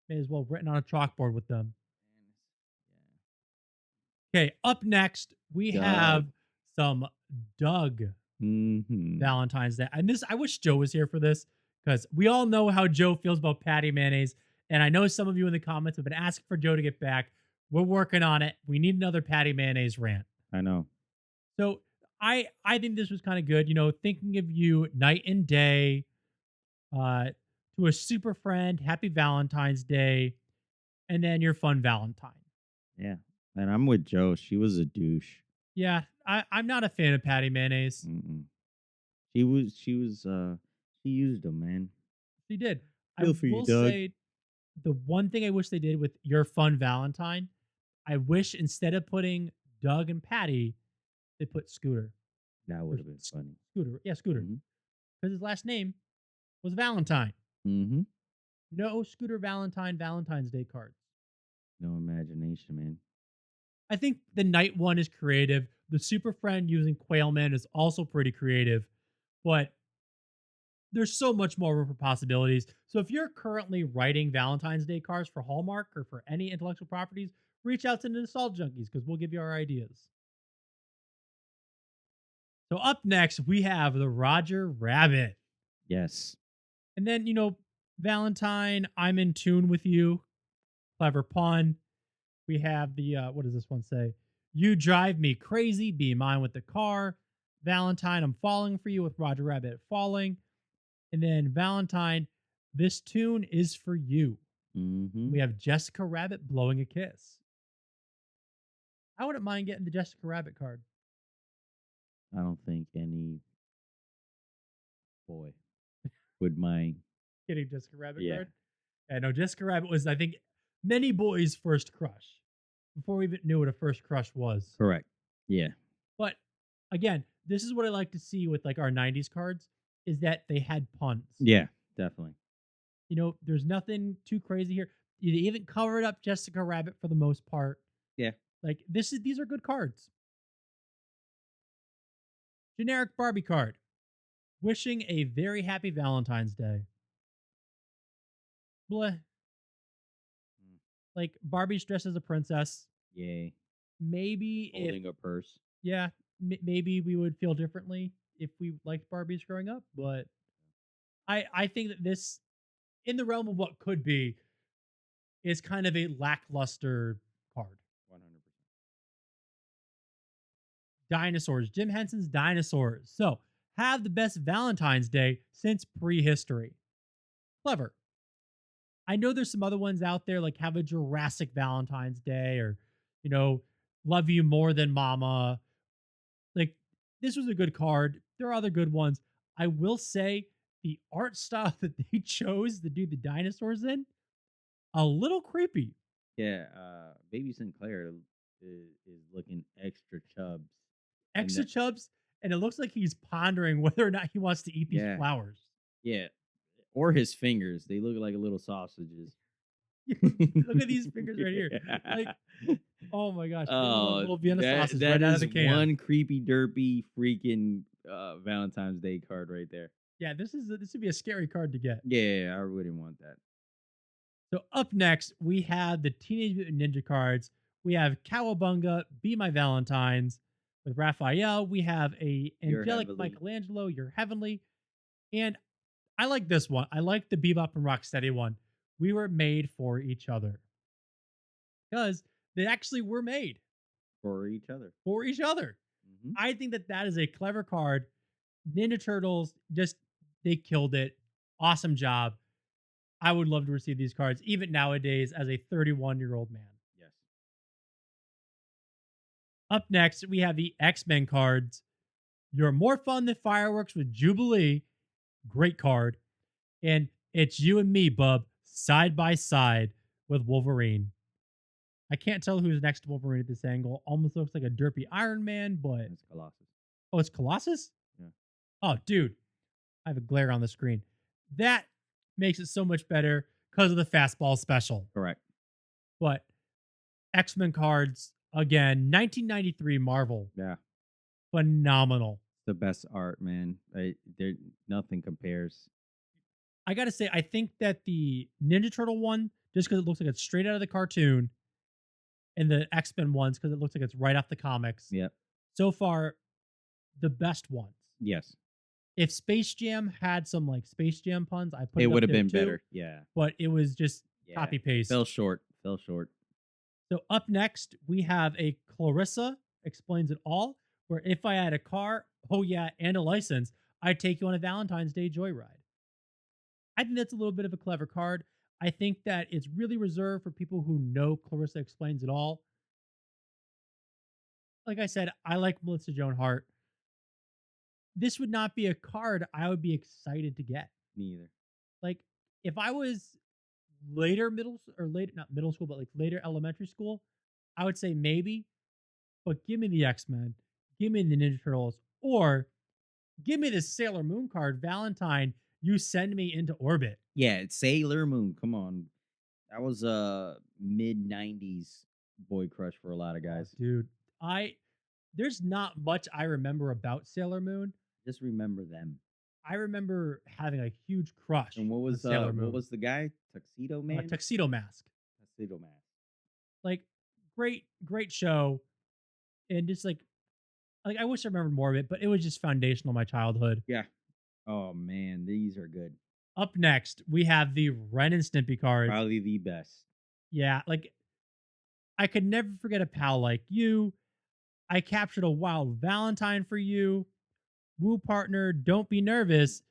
May as well written on a chalkboard with them. Okay, up next we Doug. have some Doug Mm-hmm. Valentine's Day, and this I wish Joe was here for this because we all know how Joe feels about patty mayonnaise, and I know some of you in the comments have been asking for Joe to get back. We're working on it. We need another patty mayonnaise rant. I know. So I think this was kind of good. You know, thinking of you night and day, to a super friend, happy Valentine's Day, and then your fun Valentine. Yeah. And I'm with Joe. She was a douche. Yeah, I'm not a fan of patty mayonnaise. Mm-mm. She used them, man. She did. Feel I for you, will Doug. say the one thing I wish they did with your fun Valentine, I wish instead of putting Doug and Patty, they put Scooter. That would have been funny. Scooter. Yeah, Scooter. Mm-hmm. Because his last name was Valentine. Mm-hmm. No Scooter Valentine's Day cards. No imagination, man. I think the night one is creative. The Super Friend using Quailman is also pretty creative, but there's so much more room for possibilities. So if you're currently writing Valentine's Day cards for Hallmark or for any intellectual properties, reach out to the Nostalgia Junkies because we'll give you our ideas. So up next, we have the Roger Rabbit. Yes. And then, you know, Valentine, I'm in tune with you. Clever pun. We have the, what does this one say? You drive me crazy, be mine with the car. Valentine, I'm falling for you with Roger Rabbit falling. And then Valentine, this tune is for you. Mm-hmm. We have Jessica Rabbit blowing a kiss. I wouldn't mind getting the Jessica Rabbit card. I don't think any boy would mind. Getting Jessica Rabbit Yeah. card. I know Jessica Rabbit was, I think, many boys' first crush before we even knew what a first crush was. Correct. Yeah. But again, this is what I like to see with like our 90s cards is that they had puns. Yeah, definitely. You know, there's nothing too crazy here. You even covered up Jessica Rabbit for the most part. Yeah. Like these are good cards. Generic Barbie card. Wishing a very happy Valentine's Day. Bleh. Like Barbie's dressed as a princess. Yay. Maybe Holding if a purse. yeah, maybe we would feel differently if we liked Barbies growing up, but I think that this in the realm of what could be is kind of a lackluster card. 100%. Dinosaurs, Jim Henson's Dinosaurs. So, have the best Valentine's Day since prehistory. Clever. I know there's some other ones out there like have a Jurassic Valentine's Day or, you know, love you more than mama. Like, this was a good card. There are other good ones. I will say the art style that they chose to do the dinosaurs in, a little creepy. Yeah, Baby Sinclair is looking extra chubs. Extra chubs, and it looks like he's pondering whether or not he wants to eat these Yeah. flowers. Yeah. Or his fingers. They look like little sausages. Look at these fingers right here. Like, oh my gosh. Little Vienna sausage that right out of is the can. one creepy derpy freaking Valentine's Day card right there. Yeah, this would be a scary card to get. Yeah, I wouldn't want that. So up next, we have the Teenage Mutant Ninja cards. We have Cowabunga, Be My Valentines with Raphael. We have a You're angelic Heavenly. Michelangelo, You're Heavenly. And I like this one. I like the Bebop and Rocksteady one. We were made for each other. Because They actually were made For each other. for each other. Hmm. I think that that is a clever card. Ninja Turtles just they killed it. Awesome job. I would love to receive these cards even nowadays as a 31-year-old man. Yes. Up next, we have the X-Men cards. You're more fun than fireworks with Jubilee. Great card. And it's you and me, bub, side by side with Wolverine. I can't tell who's next to Wolverine at this angle. Almost looks like a derpy Iron Man, but It's Colossus. oh, it's Colossus? Yeah. Oh, dude. I have a glare on the screen. That makes it so much better because of the fastball special. Correct. But X-Men cards, again, 1993 Marvel. Yeah. Phenomenal. The best art, man. There nothing compares. I got to say, I think that the Ninja Turtle one, just because it looks like it's straight out of the cartoon, and the X-Men ones, because it looks like it's right off the comics. Yep. So far, the best ones. Yes. If Space Jam had some like Space Jam puns, I put It it would up have there been too, better. Yeah. but it was just Yeah. copy paste. Fell short. Fell short. So up next, we have a Clarissa Explains It All, where if I had a car, oh yeah, and a license, I'd take you on a Valentine's Day joyride. I think that's a little bit of a clever card. I think that it's really reserved for people who know Clarissa Explains It All. Like I said, I like Melissa Joan Hart. This would not be a card I would be excited to get. Me either. Like if I was later middle or later not middle school, but like later elementary school, I would say maybe. But give me the X-Men, give me the Ninja Turtles, or give me the Sailor Moon card, Valentine. You send me into orbit. Yeah, it's Sailor Moon. Come on. That was a mid-90s boy crush for a lot of guys. Dude, there's not much I remember about Sailor Moon. Just remember them. I remember having a huge crush. And on Sailor Moon. what was the guy? Tuxedo Man? Tuxedo Mask. Tuxedo Man. Like great show. And just like I wish I remembered more of it, but it was just foundational in my childhood. Yeah. Oh man, these are good. Up next, we have the Ren and Stimpy cards. Probably the best. Yeah, like I could never forget a pal like you. I captured a wild Valentine for you. Woo partner, don't be nervous.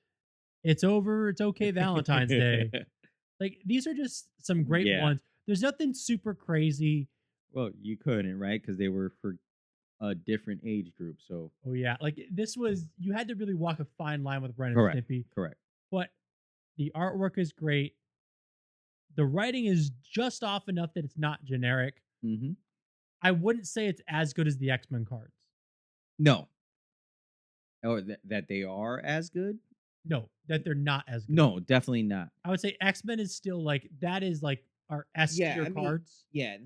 It's over. It's okay, Valentine's Day. Like these are just some great Yeah. ones. There's nothing super crazy. Well, you couldn't, right? Because they were for a different age group. So Oh yeah, like this was you had to really walk a fine line with Ren and correct. Stimpy. Correct. But the artwork is great. The writing is just off enough that it's not generic. Mm-hmm. I wouldn't say it's as good as the X-Men cards. No. Or that they are as good? No, that they're not as good. No, definitely not. I would say X-Men is still like that is like our S tier I mean, cards. Yeah,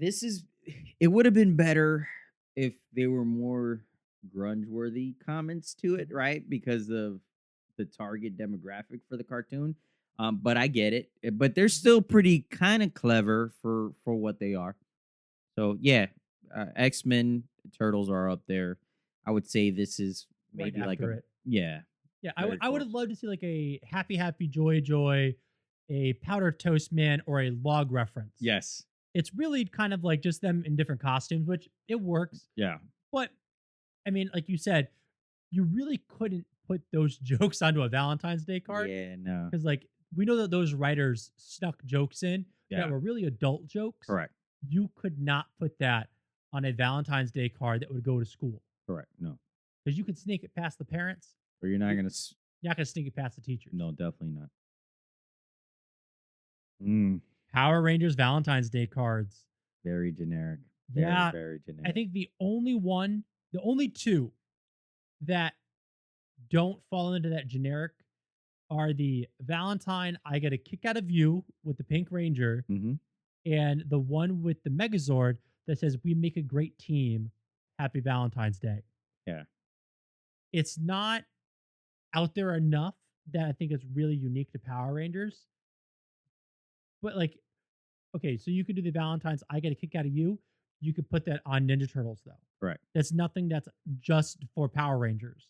it would have been better if they were more grunge worthy comments to it, right? Because of the target demographic for the cartoon. But I get it. But they're still pretty kind of clever for what they are. So yeah, X-Men Turtles are up there. I would say this is maybe Right like after a it. yeah. Yeah, Very I would have loved to see like a Happy Joy, a Powder Toast Man, or a Log reference. Yes. It's really kind of like just them in different costumes, which it works. Yeah. But I mean, like you said, you really couldn't put those jokes onto a Valentine's Day card. Yeah, no. Because like we know that those writers snuck jokes in Yeah. that were really adult jokes. Correct. You could not put that on a Valentine's Day card that would go to school. Correct. No. Because you could sneak it past the parents. Or you're not You- gonna You're not going to sneak it past the teachers. no, definitely not. Power Rangers Valentine's Day cards. Very generic. Yeah, Very generic. I think the only two that don't fall into that generic are the Valentine I Get a Kick Out of You with the Pink Ranger Mm-hmm. and the one with the Megazord that says we make a great team. Happy Valentine's Day. Yeah. It's not out there enough that I think it's really unique to Power Rangers. But like, okay, so you could do the Valentine's I Get a Kick Out of You. You could put that on Ninja Turtles though. Correct. That's nothing that's just for Power Rangers.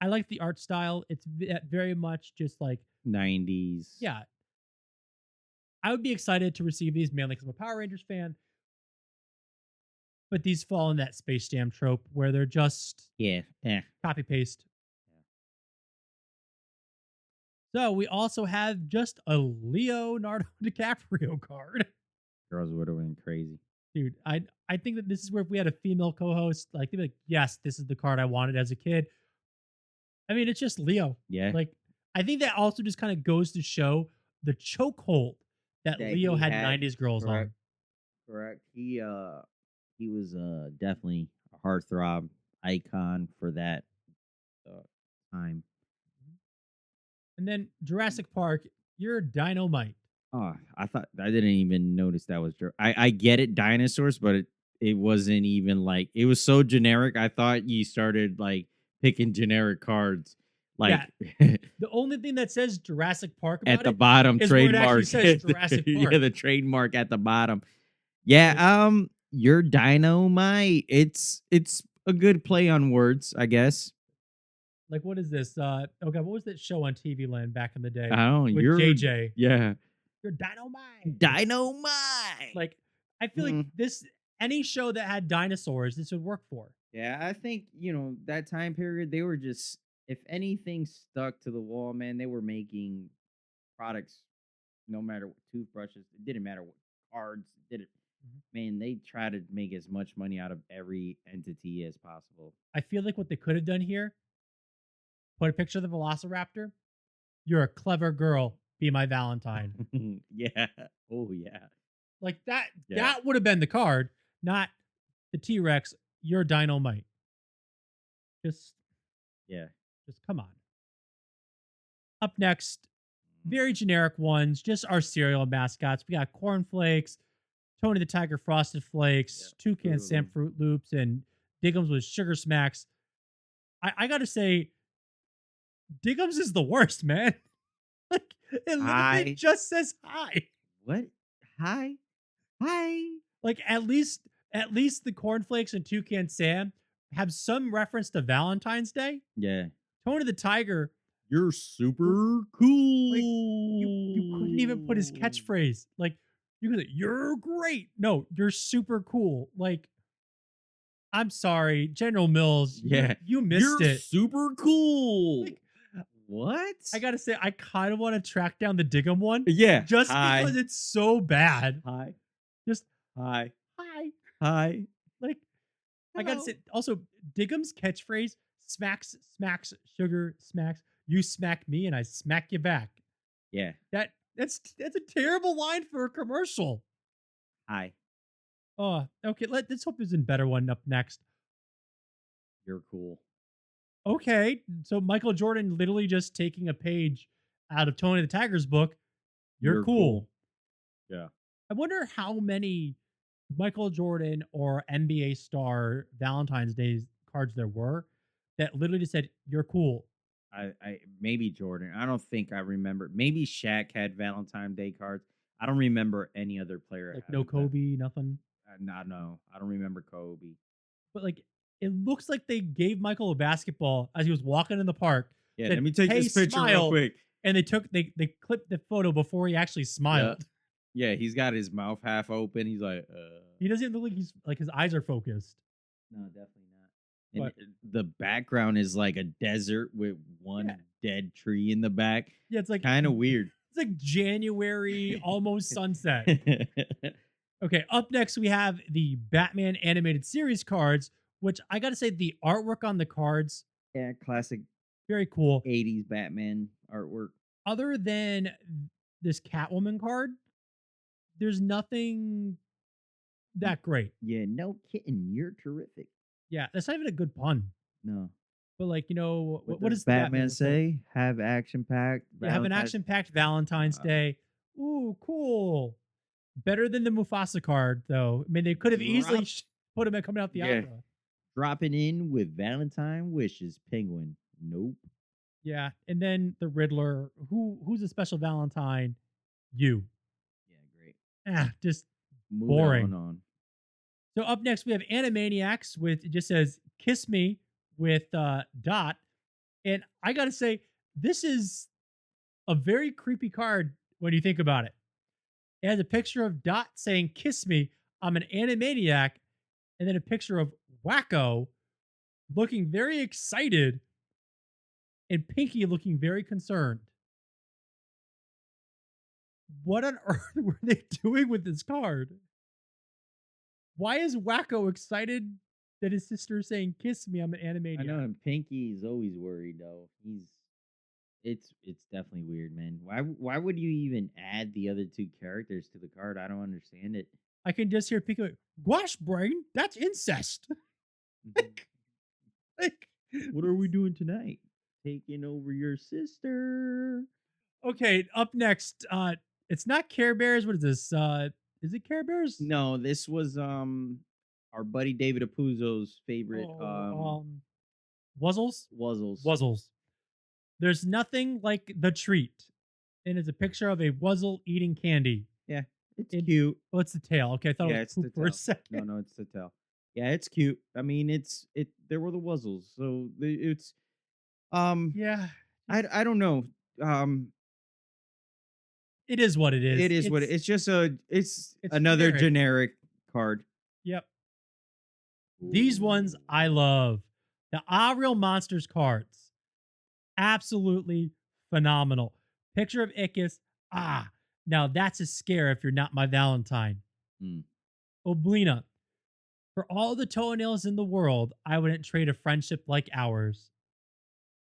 I like the art style. It's very much just like 90s. yeah. I would be excited to receive these mainly because I'm a Power Rangers fan, but these fall in that Space Jam trope where they're just Yeah. Yeah. copy paste. So we also have just a Leonardo DiCaprio card. Girls would have been crazy. Dude, I think that this is where if we had a female co-host, like they'd be like, yes, this is the card I wanted as a kid. I mean, it's just Leo. Yeah. Like, I think that also just kind of goes to show the chokehold that That Leo he had had, 90s girls correct. on. Correct. He was definitely a heartthrob icon for that time. And then Jurassic Park, you're dynamite. Oh, I thought I didn't even notice that was. I get it, dinosaurs, but it wasn't even like it was so generic. I thought you started like picking generic cards, like The only thing that says Jurassic Park about at the it bottom is where it trademark. actually says Jurassic Park. Yeah, the trademark at the bottom. Yeah, your dynamite. It's a good play on words, I guess. Like, what is this? Oh god, what was that show on TV Land back in the day? I don't know. With You're JJ. Yeah. You're dynamite. Dynamite. Like, I feel like this any show that had dinosaurs, this would work for. Yeah, I think, that time period, they were just, if anything stuck to the wall, man, they were making products no matter what, toothbrushes, it didn't matter what cards, did it. Man, they try to make as much money out of every entity as possible. I feel like what they could have done here, put a picture of the Velociraptor. You're a clever girl. Be my Valentine. Yeah. Oh, yeah. Like that. Yeah. That would have been the card, not the T-Rex. You're dynamite. Just come on. Up next, very generic ones, just our cereal mascots. We got cornflakes, Tony the Tiger Frosted Flakes, Toucan Sam Fruit Loops, and Diggums with Sugar Smacks. I gotta say, Diggums is the worst, man. Like, it literally just says hi. What? Hi? Like, at least the cornflakes and Toucan Sam have some reference to Valentine's Day. Yeah. Tony the Tiger, you're super cool. Like, you couldn't even put his catchphrase. Like, you could say, you're great. No, you're super cool. Like, I'm sorry, General Mills. Yeah. You missed you're it. Super cool. Like, what? I gotta say, I kind of want to track down the Diggum one. Yeah. Just because it's so bad. Hi. Just hi. Like, hello. I gotta say, Hello. also, Diggum's catchphrase, smacks, sugar, smacks. You smack me and I smack you back. Yeah. That's a terrible line for a commercial. Hi. Oh, okay. Let's hope there's a better one up next. You're cool. Okay, so Michael Jordan literally just taking a page out of Tony the Tiger's book. You're cool. Yeah. I wonder how many Michael Jordan or NBA star Valentine's Day cards there were that literally just said, you're cool. I maybe Jordan. I don't think I remember. Maybe Shaq had Valentine's Day cards. I don't remember any other player. Like no Kobe, nothing. No, I don't remember Kobe. But like, it looks like they gave Michael a basketball as he was walking in the park. Yeah, said, let me take "Hey, this picture smile." real quick. And they clipped the photo before he actually smiled. Yeah, he's got his mouth half open. He's like, He doesn't even look like his eyes are focused. No, definitely not. And the background is like a desert with one dead tree in the back. Yeah, it's like kind of weird. It's like January, almost sunset. Okay, up next we have the Batman animated series cards, which I gotta say the artwork on the cards, yeah, classic, very cool. 80s Batman artwork. Other than this Catwoman card, there's nothing that great. Yeah, no kidding. You're terrific. Yeah, that's not even a good pun. No. But like, what does Batman say? Have action packed. Yeah, have an action packed Valentine's Day. Ooh, cool. Better than the Mufasa card, though. I mean, they could have easily put him at coming out the opera. Dropping in with Valentine wishes, Penguin. Nope. Yeah, and then the Riddler. Who's a special Valentine? You. Yeah, great. Just Move boring. on. So up next we have Animaniacs with, it just says "Kiss Me" with Dot, and I gotta say this is a very creepy card when you think about it. It has a picture of Dot saying "Kiss me." I'm an Animaniac, and then a picture of Wacko looking very excited and Pinky looking very concerned. What on earth were they doing with this card? Why is Wacko excited that his sister is saying "kiss me"? I'm an Animaniac. I know, and Pinky is always worried though. It's definitely weird, man. Why would you even add the other two characters to the card? I don't understand it. I can just hear Pinky like, "Gosh, brain, that's incest." like, What are we doing tonight? Taking over your sister. okay, up next, it's not Care Bears. What is this? Is it Care Bears? No, this was our buddy David Apuzzo's favorite Wuzzles? Wuzzles. Wuzzles. There's nothing like the treat. And it's a picture of a Wuzzle eating candy. Yeah, it's cute. Oh, it's the tail. Okay, I thought it was it's the poop for a tail. second. No, it's the tail. Yeah, it's cute. I mean, there were the Wuzzles, so it's Yeah. I don't know. It is what it is. It is what it's just it's another generic card. Yep. These ones I love. The Real Monsters cards. Absolutely phenomenal. Picture of Ickis. Now that's a scare if you're not my Valentine. Oblina. For all the toenails in the world, I wouldn't trade a friendship like ours.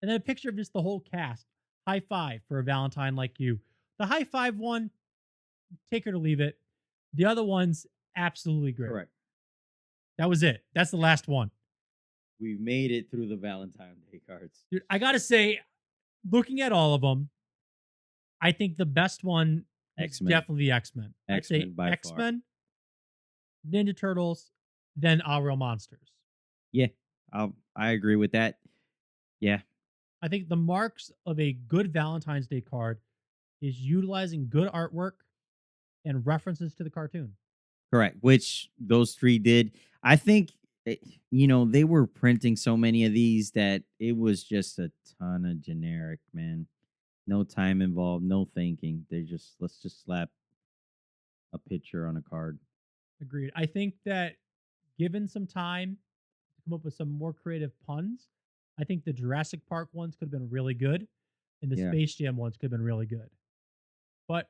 And then a picture of just the whole cast. High five for a Valentine like you. The high five one, take it or leave it. The other one's absolutely great. Correct. That was it. That's the last one. We've made it through the Valentine's Day cards. Dude, I got to say, looking at all of them, I think the best one is definitely the X-Men. X-Men by far. X-Men, Ninja Turtles, then Our Real Monsters. Yeah, I agree with that. Yeah. I think the marks of a good Valentine's Day card is utilizing good artwork and references to the cartoon. Correct, which those three did. I think, they were printing so many of these that it was just a ton of generic, man. No time involved, no thinking. Let's just slap a picture on a card. Agreed. I think that given some time to come up with some more creative puns, I think the Jurassic Park ones could have been really good, and the Space Jam ones could have been really good. But,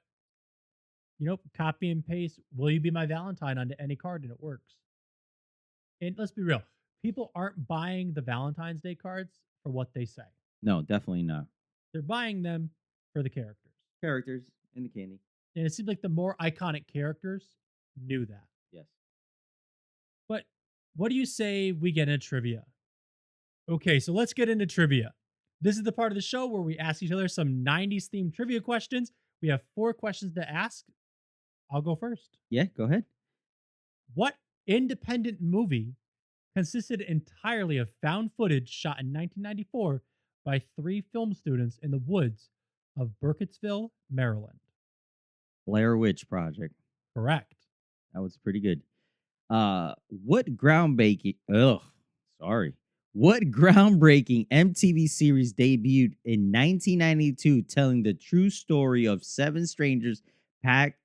copy and paste, will you be my Valentine onto any card, and it works. And let's be real. People aren't buying the Valentine's Day cards for what they say. No, definitely not. They're buying them for the characters. Characters and the candy. And it seems like the more iconic characters knew that. Yes. But what do you say we get into trivia? Okay, so let's get into trivia. This is the part of the show where we ask each other some 90s themed trivia questions. We have 4 questions to ask. I'll go first. Yeah, go ahead. What independent movie consisted entirely of found footage shot in 1994 by 3 film students in the woods of Burkittsville, Maryland? Blair Witch Project. Correct. That was pretty good. What groundbreaking MTV series debuted in 1992 telling the true story of 7 strangers packed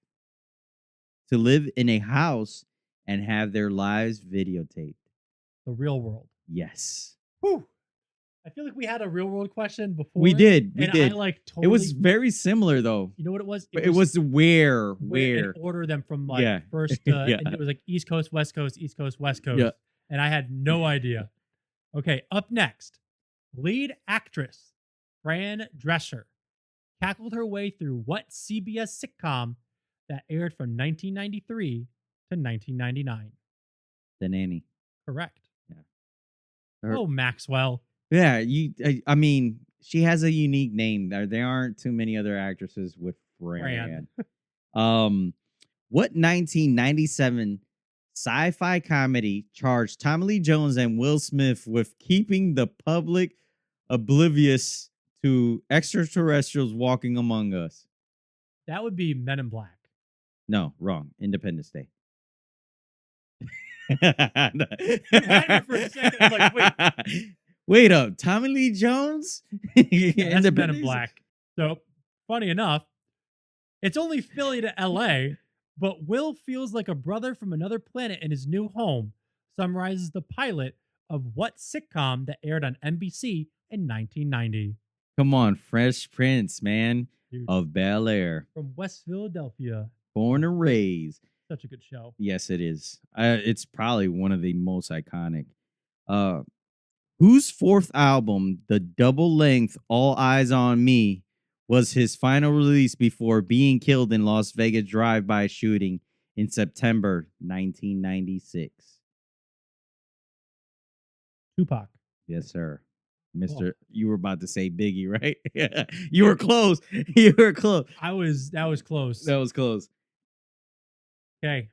to live in a house and have their lives videotaped? The Real World. Yes. Whew. I feel like we had a Real World question before. We did. I totally. It was very similar though. You know what it was? It was where in order them from first. And it was like East Coast, West Coast, East Coast, West Coast. Yeah. And I had no idea. Okay, up next, lead actress Fran Drescher cackled her way through what CBS sitcom that aired from 1993 to 1999? The Nanny. Correct. Yeah. Oh, Maxwell. Yeah, I mean, she has a unique name. There aren't too many other actresses with Fran. What 1997 sci-fi comedy charged Tommy Lee Jones and Will Smith with keeping the public oblivious to extraterrestrials walking among us? That would be Men in Black. No, wrong. Independence Day. You had me for a second. I'm like, wait. Wait up. Tommy Lee Jones? Yeah, that's Men in Black. So, funny enough, it's only Philly to LA, but Will feels like a brother from another planet in his new home. summarizes the pilot of what sitcom that aired on NBC in 1990? Come on, Fresh Prince, man, Dude, of Bel Air, from West Philadelphia. born and raised. Such a good show. Yes, it is. It's probably one of the most iconic. Uh, whose fourth album, the double-length All Eyes on Me, was his final release before being killed in Las Vegas drive-by shooting in September 1996? Tupac. Yes, sir. Mr. Oh. You were about to say Biggie, right? You were close. You were close. That was close. That was close. Okay.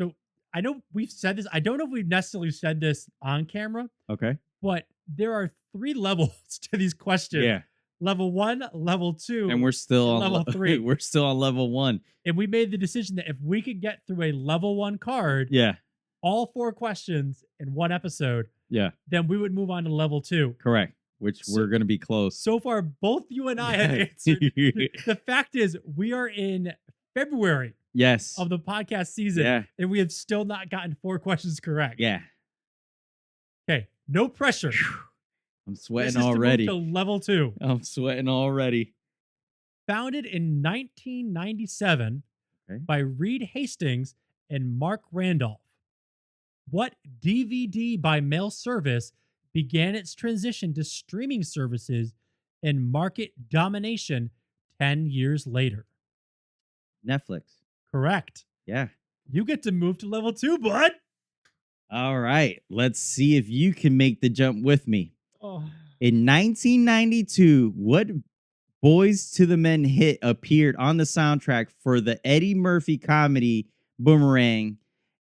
So I know we've said this. I don't know if we've necessarily said this on camera, Okay. but there are 3 levels to these questions. Yeah. Level 1, level 2, And we're still on level 3. We're still on level 1. And we made the decision that if we could get through a level 1 card, Yeah. all 4 questions in one episode, Yeah. then we would move on to level 2. Correct. Which So- we're going to be close. So far, both you and I have answered. The fact is, we are in February Yes. of the podcast season, Yeah. and we have still not gotten 4 questions correct. Yeah. Okay, no pressure. I'm This sweating is to move already. to level 2. I'm sweating already. Founded in 1997 Okay. by Reed Hastings and Mark Randolph. What DVD by mail service began its transition to streaming services and market domination 10 years later? Netflix. Correct. Yeah. You get to move to level 2, bud. All right. Let's see if you can make the jump with me. Oh. In 1992, what Boys to the Men hit appeared on the soundtrack for the Eddie Murphy comedy Boomerang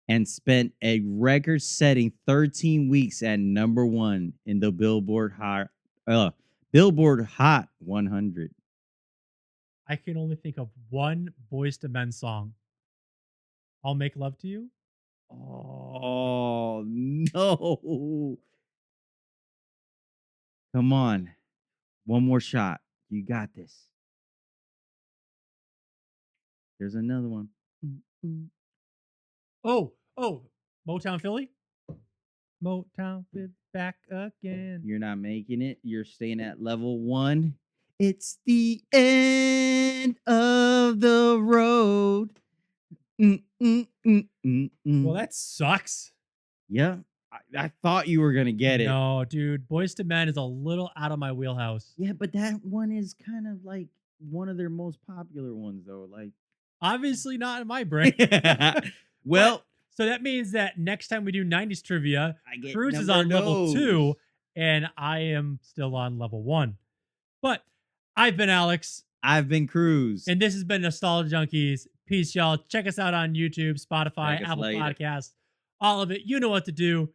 and spent a record-setting 13 weeks at number 1 in the Billboard Hot 100? I can only think of one Boys to Men song. I'll Make Love to You. Oh, no. Come on. One more shot. You got this. There's another one. Oh, Motown Philly. Motown Philly back again. You're not making it. You're staying at level 1. It's the end of the road. Well, that sucks. Yeah. I thought you were going to get it. No, dude. Boys to Men is a little out of my wheelhouse. Yeah, but that one is kind of like one of their most popular ones, though. Like, Obviously not in my brain. well, So that means that next time we do 90s trivia, I get Cruz is number on level those. 2, and I am still on level 1. But I've been Alex, I've been Cruz. and this has been Nostalgia Junkies. Peace, y'all. Check us out on YouTube, Spotify, Check us Apple later. Podcasts, all of it. You know what to do.